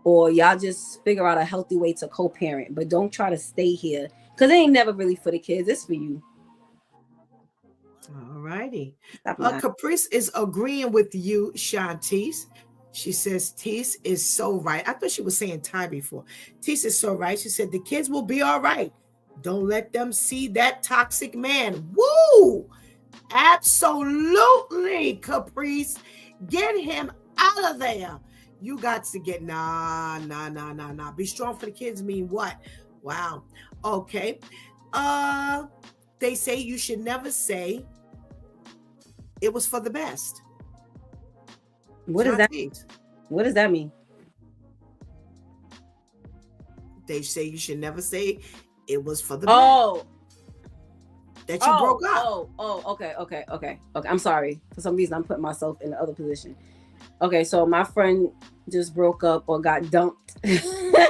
Speaker 6: or y'all just figure out a healthy way to co-parent, but don't try to stay here, because it ain't never really for the kids. It's for you.
Speaker 2: All righty. Caprice is agreeing with you, Shantice. She says, Teese is so right. I thought she was saying Ty before. Teese is so right. She said, the kids will be all right. Don't let them see that toxic man. Woo! Absolutely, Caprice. Get him out of there. You got to get, nah. Be strong for the kids mean what? Wow. Okay. They say you should never say it was for the best.
Speaker 6: What does that mean? What does that mean?
Speaker 2: They say you should never say it was for the
Speaker 6: best.
Speaker 2: that you broke up.
Speaker 6: Okay. I'm sorry. For some reason, I'm putting myself in the other position. Okay, so my friend just broke up or got dumped. And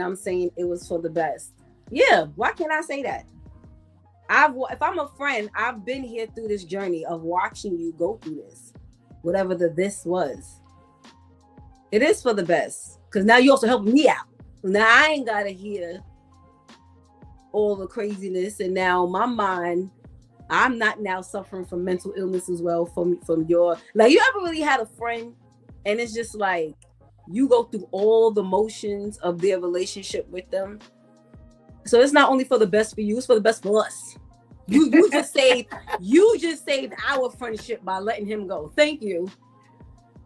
Speaker 6: I'm saying it was for the best. Yeah, why can't I say that? If I'm a friend, I've been here through this journey of watching you go through this, whatever this was. It is for the best, because now you also helping me out. Now I ain't gotta hear all the craziness, and now my mind, I'm not now suffering from mental illness as well from your, like, you ever really had a friend and it's just like you go through all the motions of their relationship with them. So it's not only for the best for you, it's for the best for us. You just saved our friendship by letting him go. Thank you.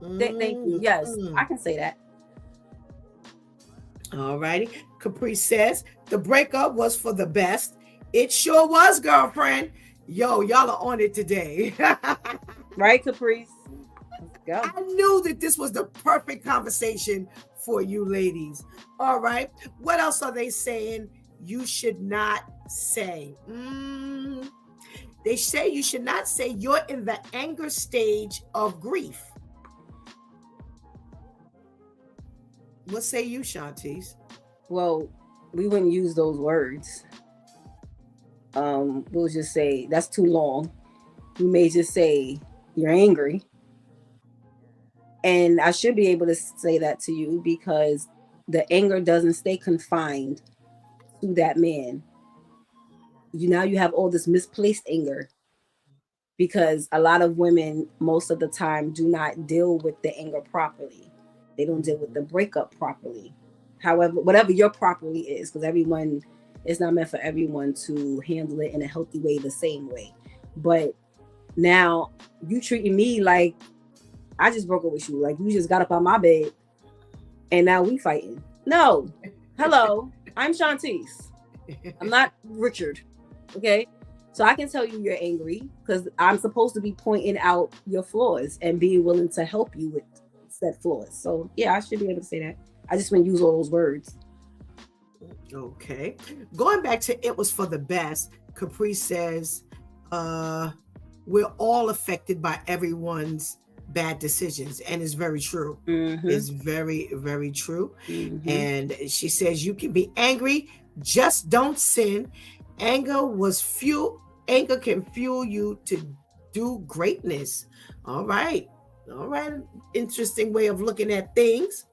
Speaker 6: Thank you. Yes, I can say that.
Speaker 2: All righty. Capri says the breakup was for the best. It sure was, girlfriend. Yo, y'all are on it today.
Speaker 6: Right, Caprice? Let's go.
Speaker 2: I knew that this was the perfect conversation for you ladies. All right. What else are they saying you should not say? They say you should not say you're in the anger stage of grief. What say you, Shantice?
Speaker 6: Well, we wouldn't use those words. We'll just say that's too long. We may just say you're angry. And I should be able to say that to you because the anger doesn't stay confined to that man. You have all this misplaced anger because a lot of women most of the time do not deal with the anger properly. They don't deal with the breakup properly. However, whatever your properly is, because it's not meant for everyone to handle it in a healthy way the same way. But now you treating me like I just broke up with you. Like you just got up on my bed and now we fighting. No. Hello. I'm Shantice. I'm not Richard. Okay. So I can tell you you're angry because I'm supposed to be pointing out your flaws and being willing to help you with said flaws. So yeah, I should be able to say that. I just wouldn't use all those words.
Speaker 2: Okay. Going back to it was for the best, Capri says, we're all affected by everyone's bad decisions. And it's very true. Mm-hmm. It's very, very true. Mm-hmm. And she says, you can be angry, just don't sin. Anger can fuel you to do greatness. All right. Interesting way of looking at things.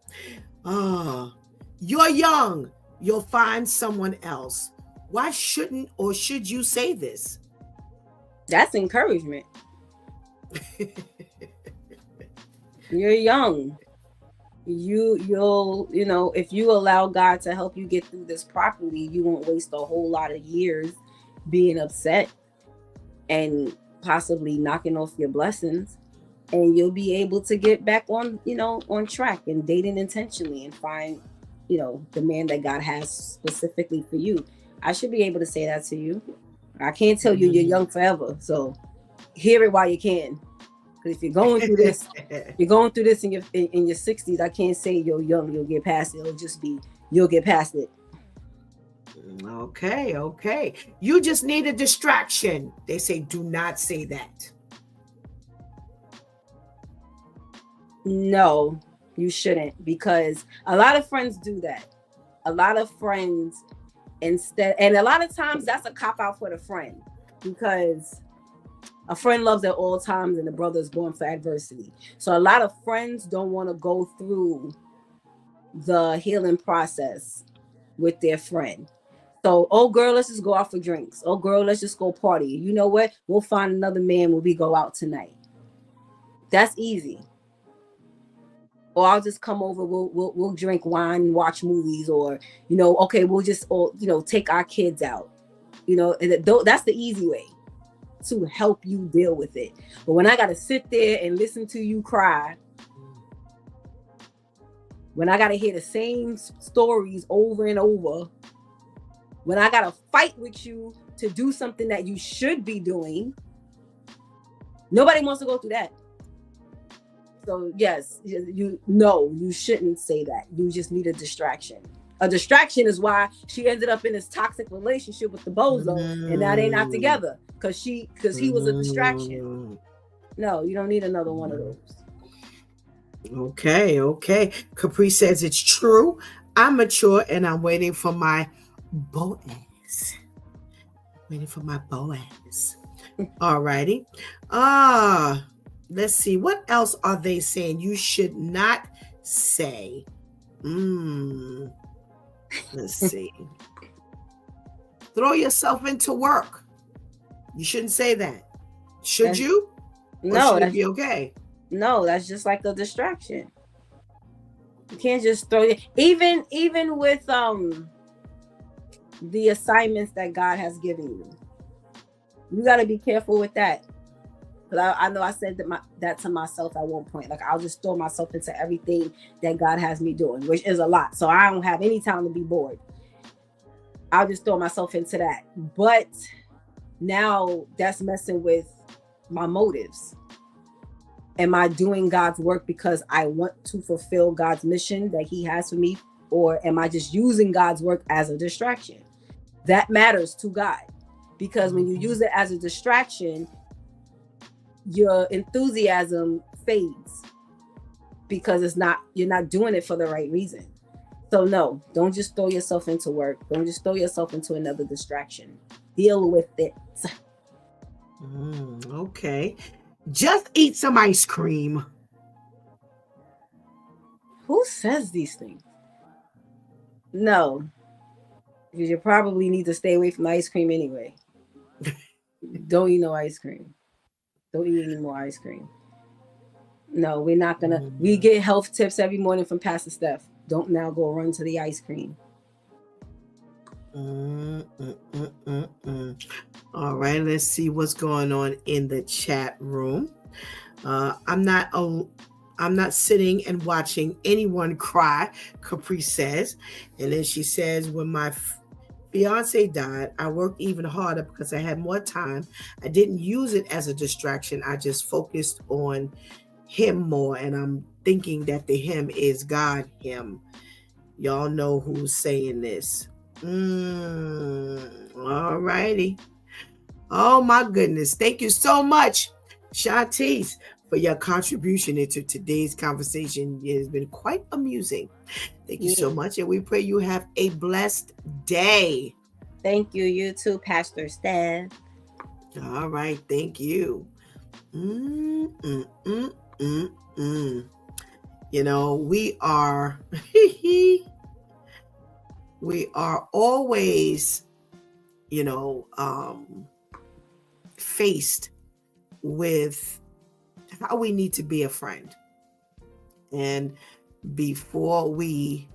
Speaker 2: You're young. You'll find someone else. Why shouldn't or should you say this?
Speaker 6: That's encouragement. You're young. You'll if you allow God to help you get through this properly, you won't waste a whole lot of years being upset and possibly knocking off your blessings. And you'll be able to get back on track and dating intentionally and find, the man that God has specifically for you. I should be able to say that to you. I can't tell you you're young forever. So hear it while you can. Because if you're going through this, in your 60s, I can't say you're young, you'll get past it. It'll just be, you'll get past it.
Speaker 2: Okay. You just need a distraction. They say, do not say that.
Speaker 6: No, you shouldn't, because a lot of friends do that. A lot of friends and a lot of times that's a cop out for the friend, because a friend loves at all times and the brother is born for adversity. So a lot of friends don't want to go through the healing process with their friend. So, oh girl, let's just go out for drinks. Oh girl, let's just go party. You know what? We'll find another man when we go out tonight. That's easy. Or I'll just come over, we'll drink wine, watch movies, or okay, we'll just take our kids out. That's the easy way to help you deal with it. But when I gotta sit there and listen to you cry, when I gotta hear the same stories over and over, when I gotta fight with you to do something that you should be doing, nobody wants to go through that. So yes, you shouldn't say that. You just need a distraction. A distraction is why she ended up in this toxic relationship with the bozo, and now they not together because he was a distraction. No, you don't need another one of those.
Speaker 2: Okay. Capri says it's true. I'm mature and I'm waiting for my Boaz. All righty. Let's see. What else are they saying you should not say? Let's see. Throw yourself into work. You shouldn't say that. Should you?
Speaker 6: No,
Speaker 2: should it be okay?
Speaker 6: No, that's just like a distraction. You can't just throw it. Even with the assignments that God has given you, you got to be careful with that. Because I know I said that to myself at one point. Like, I'll just throw myself into everything that God has me doing, which is a lot. So I don't have any time to be bored. I'll just throw myself into that. But now that's messing with my motives. Am I doing God's work because I want to fulfill God's mission that he has for me? Or am I just using God's work as a distraction? That matters to God. Because when you use it as a distraction, your enthusiasm fades because you're not doing it for the right reason. So no, don't just throw yourself into work. Don't just throw yourself into another distraction. Deal with it.
Speaker 2: Okay. Just eat some ice cream.
Speaker 6: Who says these things? No. Because you probably need to stay away from ice cream anyway. Don't eat no ice cream. Don't eat any more ice cream. No, we're not gonna. We get health tips every morning from Pastor Steph. Don't now go run to the ice cream.
Speaker 2: All right, let's see what's going on in the chat room. I'm not sitting and watching anyone cry, Capri says. And then she says, when my fiance died, I worked even harder because I had more time. I didn't use it as a distraction. I just focused on him more. And I'm thinking that the him is God, him. Y'all know who's saying this. All righty. Oh my goodness. Thank you so much, Shantice, for your contribution into today's conversation. It has been quite amusing. Thank you so much. And we pray you have a blessed day.
Speaker 6: Thank you. You too, Pastor Steph.
Speaker 2: All right. Thank you. You know, we are always, faced with how we need to be a friend. And before we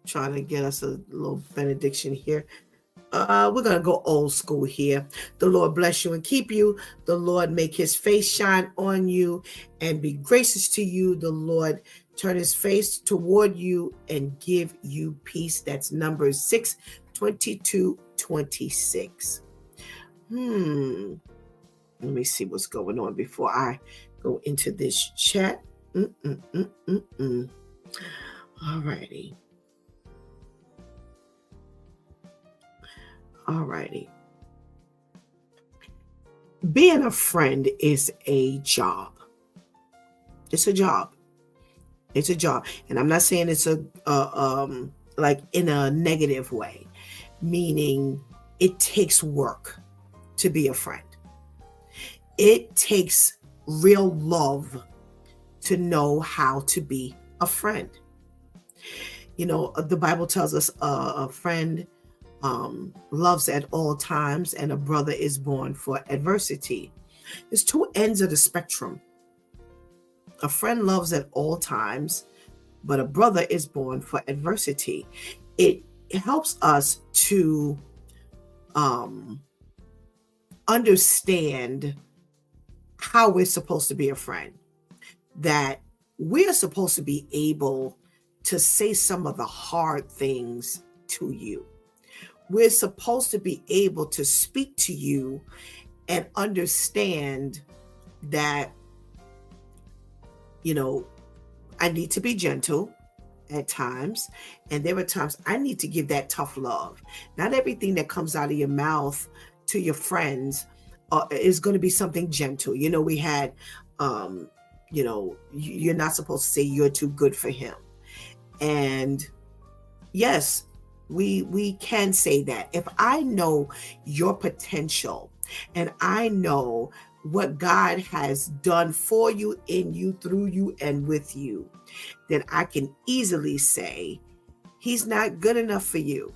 Speaker 2: try to get us a little benediction here, we're going to go old school here. The Lord bless you and keep you. The Lord make his face shine on you and be gracious to you. The Lord turn his face toward you and give you peace. That's Numbers 6:22-26. Let me see what's going on before I go into this chat. All righty. Being a friend is a job. It's a job. And I'm not saying it's like in a negative way, meaning it takes work to be a friend. It takes real love to know how to be a friend. The Bible tells us a friend loves at all times, and a brother is born for adversity. There's two ends of the spectrum. A friend loves at all times, but a brother is born for adversity. It helps us to understand how we're supposed to be a friend, that we're supposed to be able to say some of the hard things to you. We're supposed to be able to speak to you and understand that, I need to be gentle at times, and there are times I need to give that tough love. Not everything that comes out of your mouth to your friends is going to be something gentle. We had, you're not supposed to say you're too good for him. And yes, we can say that. If I know your potential and I know what God has done for you, in you, through you, and with you, then I can easily say, he's not good enough for you.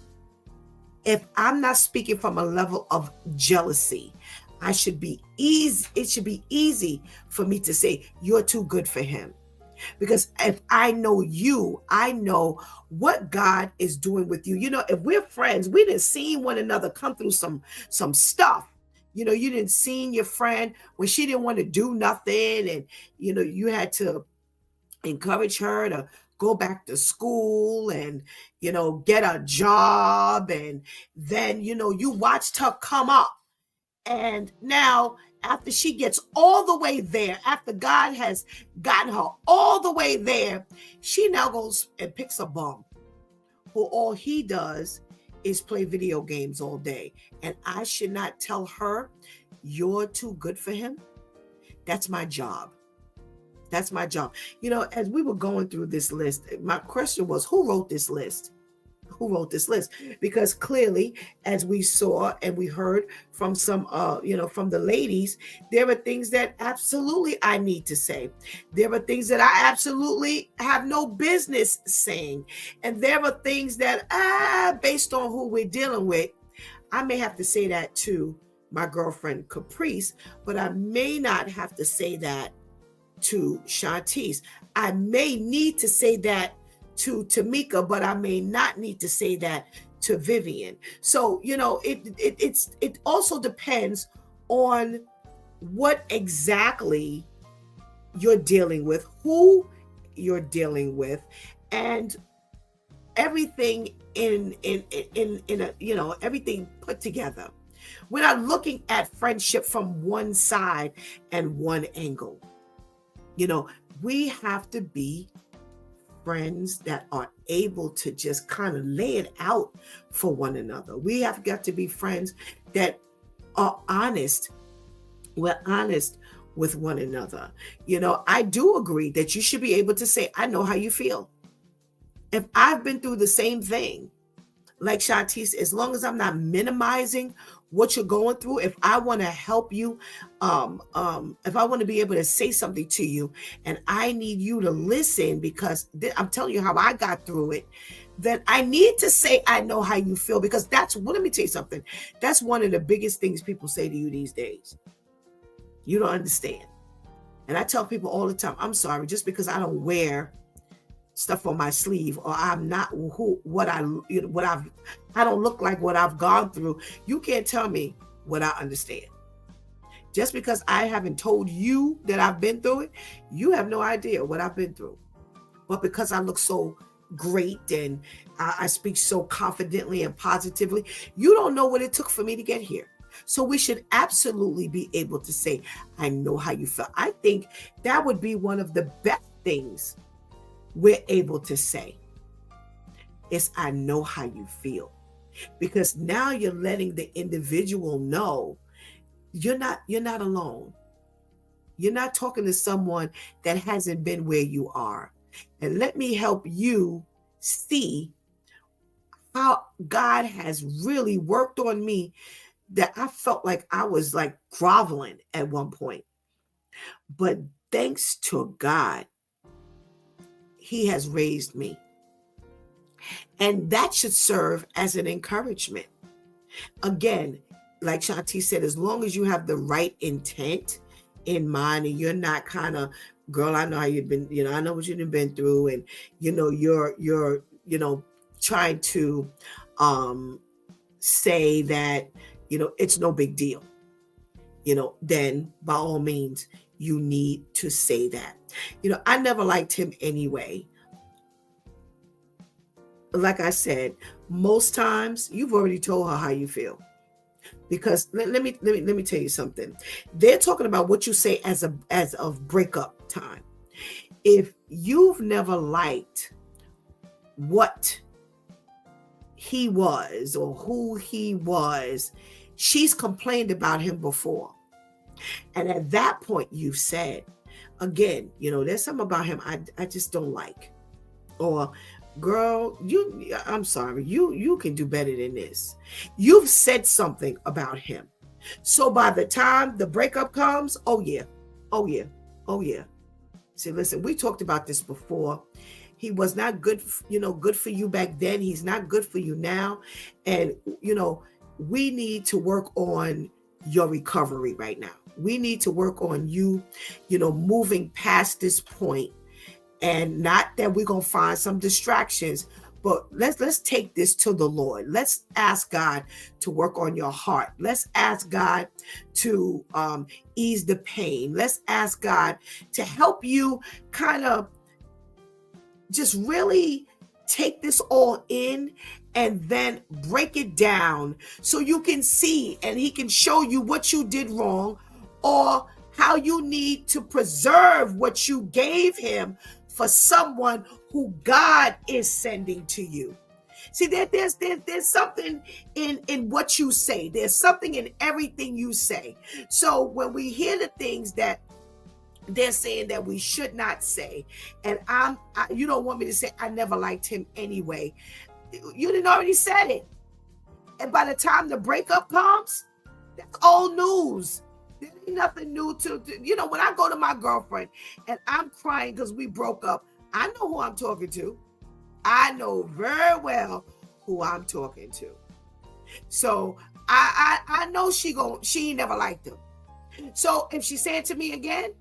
Speaker 2: If I'm not speaking from a level of jealousy, it should be easy for me to say, you're too good for him. Because if I know you, I know what God is doing with you. If we're friends, we didn't see one another come through some stuff. You didn't see your friend when she didn't want to do nothing, and you had to encourage her to go back to school and get a job, and then you watched her come up. And now, after she gets all the way there, after God has gotten her all the way there, she now goes and picks a bum who all he does is play video games all day. And I should not tell her, you're too good for him. That's my job. That's my job. As we were going through this list, my question was, who wrote this list? Who wrote this list? Because clearly, as we saw and we heard from some, from the ladies, there are things that absolutely I need to say. There are things that I absolutely have no business saying. And there are things that, based on who we're dealing with, I may have to say that to my girlfriend Caprice, but I may not have to say that to Shantice. I may need to say that to Tamika, but I may not need to say that to Vivian. So, it also depends on what exactly you're dealing with, who you're dealing with, and everything in a, everything put together. We're not looking at friendship from one side and one angle. We have to be friends that are able to just kind of lay it out for one another. We have got to be friends that are honest. We're honest with one another. I do agree that you should be able to say, I know how you feel. If I've been through the same thing, like Shantice, as long as I'm not minimizing what you're going through, if I want to help you, if I want to be able to say something to you and I need you to listen because I'm telling you how I got through it, then I need to say, I know how you feel, because let me tell you something. That's one of the biggest things people say to you these days. You don't understand. And I tell people all the time, I'm sorry, just because I don't wear stuff on my sleeve, or I'm not I don't look like what I've gone through, you can't tell me what I understand. Just because I haven't told you that I've been through it, you have no idea what I've been through. But because I look so great and I speak so confidently and positively, you don't know what it took for me to get here. So we should absolutely be able to say, I know how you feel. I think that would be one of the best things we're able to say is, I know how you feel. Because now you're letting the individual know you're not alone. You're not talking to someone that hasn't been where you are. And let me help you see how God has really worked on me, that I felt like I was like groveling at one point. But thanks to God, He has raised me. And that should serve as an encouragement. Again, like Shanti said, as long as you have the right intent in mind and you're not kind of, girl, I know how you've been, I know what you've been through, and you're trying to say that it's no big deal, then by all means you need to say that. I never liked him anyway. Like I said, most times you've already told her how you feel. Because let me tell you something. They're talking about what you say as of breakup time. if you've never liked what he was or who he was, she's complained about him before. And at that point, you've said, again, there's something about him I just don't like. Or, girl, I'm sorry, you can do better than this. You've said something about him. So by the time the breakup comes, oh yeah. See, listen, we talked about this before. He was not good, good for you back then. He's not good for you now. And, we need to work on your recovery right now. We need to work on you, moving past this point. And not that we're going to find some distractions, but let's take this to the Lord. Let's ask God to work on your heart. Let's ask God to ease the pain. Let's ask God to help you kind of just really take this all in and then break it down so you can see and he can show you what you did wrong or how you need to preserve what you gave him for someone who God is sending to you. See, there's something in what you say. There's something in everything you say. So when we hear the things that they're saying that we should not say, and you don't want me to say I never liked him anyway. You didn't already said it. And by the time the breakup comes, that's old news. There ain't nothing new to when I go to my girlfriend and I'm crying because we broke up, I know who I'm talking to. I know very well who I'm talking to. So I know she ain't never liked him. So if she said to me again,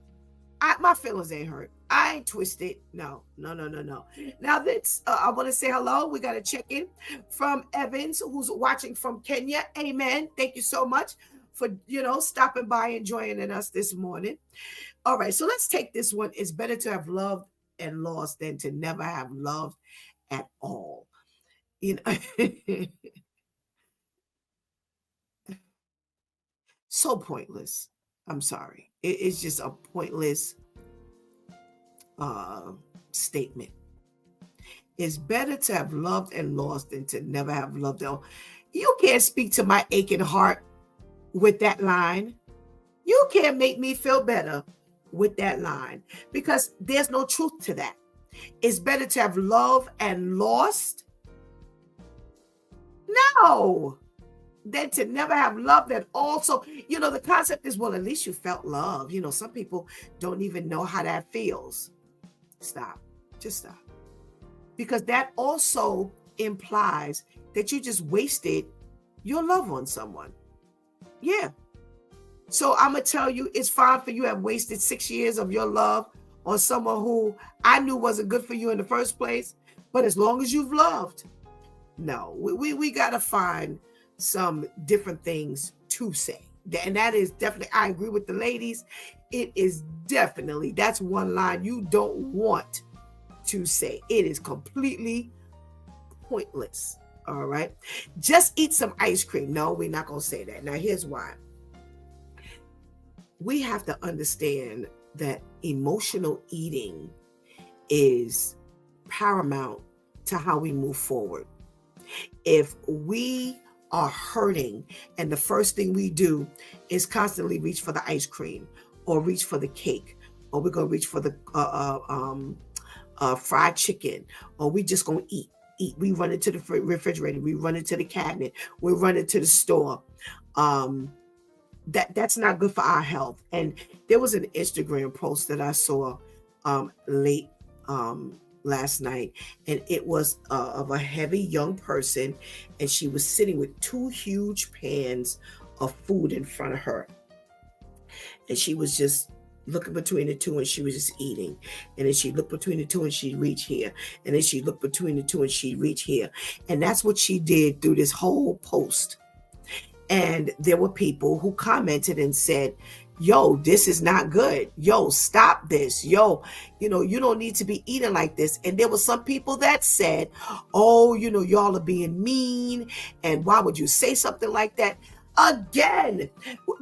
Speaker 2: my feelings ain't hurt. I ain't twisted. No. Now this, I want to say hello. We got to check in from Evans, who's watching from Kenya. Amen. Thank you so much for, stopping by and joining us this morning. All right. So let's take this one. It's better to have loved and lost than to never have loved at all. So pointless. I'm sorry. It's just a pointless statement. It's better to have loved and lost than to never have loved at all. You can't speak to my aching heart with that line. You can't make me feel better with that line because there's no truth to that. It's better to have loved and lost. No. Than to never have loved at all. So, the concept is, well, at least you felt love. Some people don't even know how that feels. Stop. Just stop. Because that also implies that you just wasted your love on someone. Yeah. So I'm going to tell you, it's fine for you to have wasted 6 years of your love on someone who I knew wasn't good for you in the first place. But as long as you've loved, no, we got to find some different things to say. And that is definitely, I agree with the ladies. It is definitely, that's one line you don't want to say. It is completely pointless. All right. Just eat some ice cream. No, we're not going to say that. Now, here's why. We have to understand that emotional eating is paramount to how we move forward. If we are hurting and the first thing we do is constantly reach for the ice cream or reach for the cake, or we're going to reach for the fried chicken, or we just going to eat. We run into the refrigerator. We run into the cabinet. We run into the store. That's not good for our health. And there was an Instagram post that I saw late last night, and it was of a heavy young person, and she was sitting with 2 huge pans of food in front of her, and she was just looking between the two, and she was just eating. And then she looked between the two and she'd reach here, and then she looked between the two and she'd reach here. And that's what she did through this whole post. And there were people who commented and said, yo, this is not good. Yo, stop this. Yo, you don't need to be eating like this. And there were some people that said, oh, y'all are being mean. And why would you say something like that? Again,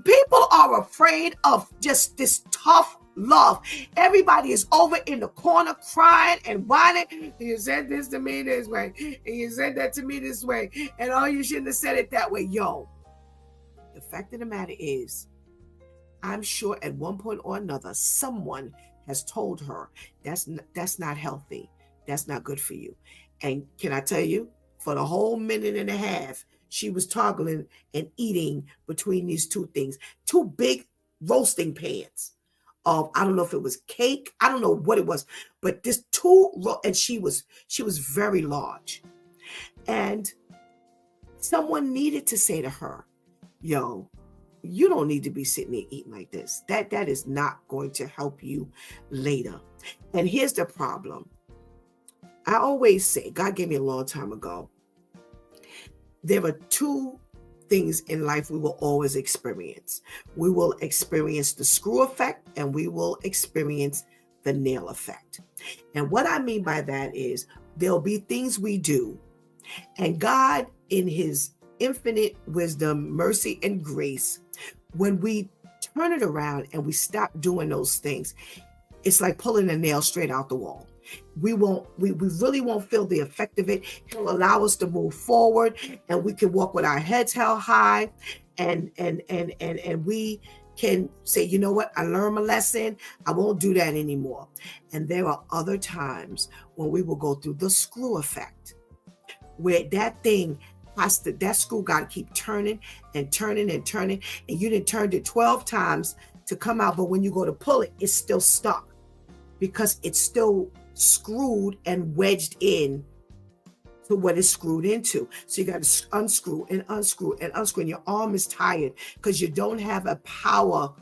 Speaker 2: people are afraid of just this tough love. Everybody is over in the corner crying and whining. You said this to me this way, and you said that to me this way, and oh, you shouldn't have said it that way. Yo, the fact of the matter is, I'm sure at one point or another, someone has told her that's not healthy. That's not good for you. And can I tell you, for the whole minute and a half, she was toggling and eating between these two things, two big roasting pans of, I don't know if it was cake, I don't know what it was, but this and she was very large. And someone needed to say to her, yo, you don't need to be sitting there eating like this. That is not going to help you later. And here's the problem. I always say, God gave me a long time ago, there are two things in life we will always experience. We will experience the screw effect, and we will experience the nail effect. And what I mean by that is there'll be things we do, and God, in his infinite wisdom, mercy, and grace, when we turn it around and we stop doing those things, it's like pulling a nail straight out the wall. We really won't feel the effect of it. He'll allow us to move forward, and we can walk with our heads held high, and we can say, you know what, I learned my lesson. I won't do that anymore. And there are other times when we will go through the screw effect, where that thing that screw got to keep turning and turning and turning, and you done turned it 12 times to come out, but when you go to pull it, it's still stuck because it's still screwed and wedged in to what it's screwed into. So you got to unscrew and unscrew and unscrew, and your arm is tired because you don't have a power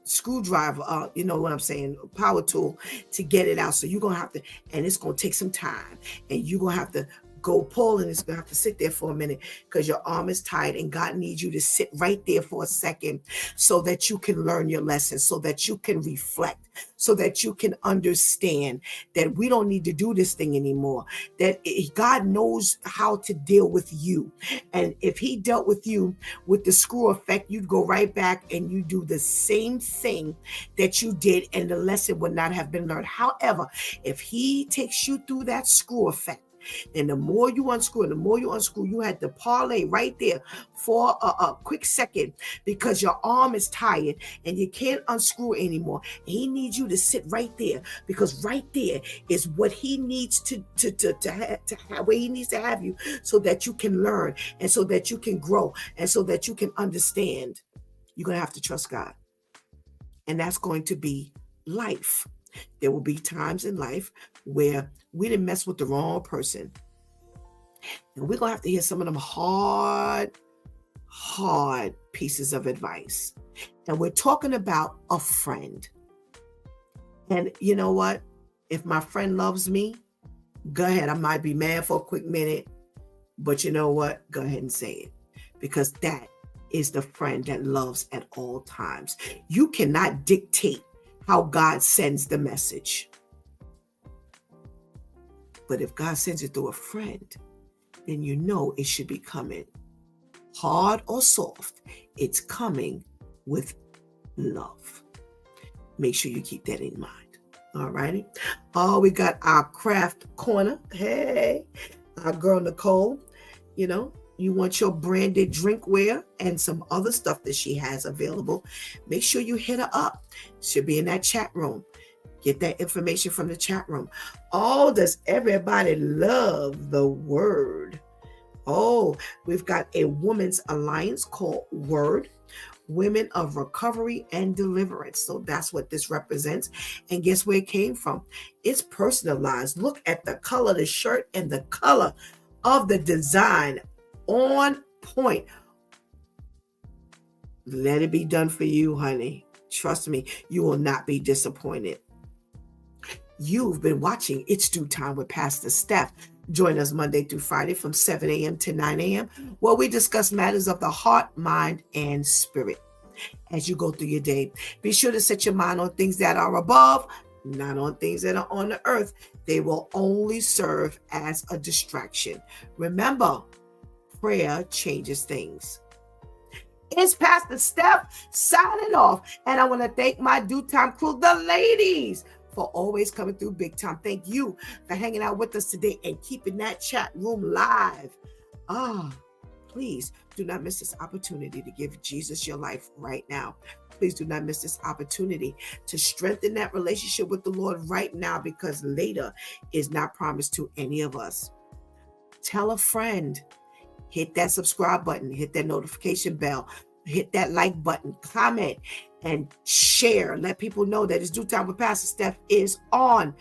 Speaker 2: screwdriver, you know what I'm saying, power tool to get it out. So you're gonna have to, and it's gonna take some time, and you're gonna have to go pull, and it's gonna have to sit there for a minute because your arm is tired, and God needs you to sit right there for a second so that you can learn your lesson, so that you can reflect, so that you can understand that we don't need to do this thing anymore, that God knows how to deal with you. And if he dealt with you with the screw effect, you'd go right back and you do the same thing that you did, and the lesson would not have been learned. However, if he takes you through that screw effect, and the more you unscrew, you had to parlay right there for a quick second because your arm is tired and you can't unscrew anymore. And he needs you to sit right there because right there is what he needs to have, where he needs to have you, so that you can learn, and so that you can grow, and so that you can understand. You're going to have to trust God. And that's going to be life. There will be times in life where we didn't mess with the wrong person. And we're going to have to hear some of them hard pieces of advice. And we're talking about a friend. And you know what? If my friend loves me, go ahead. I might be mad for a quick minute, but you know what? Go ahead and say it. Because that is the friend that loves at all times. You cannot dictate how God sends the message. But if God sends it through a friend, then you know it should be coming hard or soft. It's coming with love. Make sure you keep that in mind. All righty. Oh, we got our craft corner. Hey, our girl Nicole, you know, you want your branded drinkware and some other stuff that she has available, make sure you hit her up. She'll be in that chat room. Get that information from the chat room. Oh, does everybody love the word? Oh, we've got a women's alliance called Word, Women of Recovery and Deliverance. So that's what this represents. And guess where it came from? It's personalized. Look at the color of the shirt and the color of the design. On point. Let it be done for you, honey. Trust me, you will not be disappointed. You've been watching It's Due Time with Pastor Steph. Join us Monday through Friday from 7 a.m. to 9 a.m. where we discuss matters of the heart, mind, and spirit. As you go through your day, be sure to set your mind on things that are above, not on things that are on the earth. They will only serve as a distraction. Remember, prayer changes things. It's Pastor Steph signing off. And I want to thank my Due Time crew, the ladies, for always coming through big time. Thank you for hanging out with us today and keeping that chat room live. Please do not miss this opportunity to give Jesus your life right now. Please do not miss this opportunity to strengthen that relationship with the Lord right now, because later is not promised to any of us. Tell a friend. Hit that subscribe button, hit that notification bell, hit that like button, comment, and share. Let people know that it's Due Time with Pastor Steph is on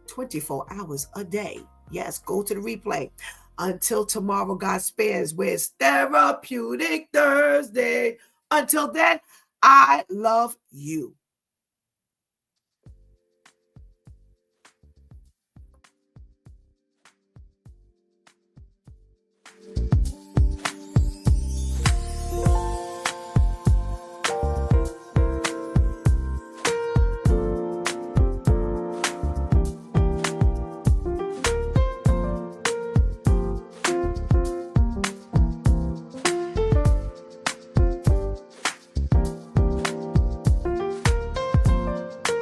Speaker 2: 24 hours a day. Yes, go to the replay. Until tomorrow, God spares, where it's Therapeutic Thursday. Until then, I love you.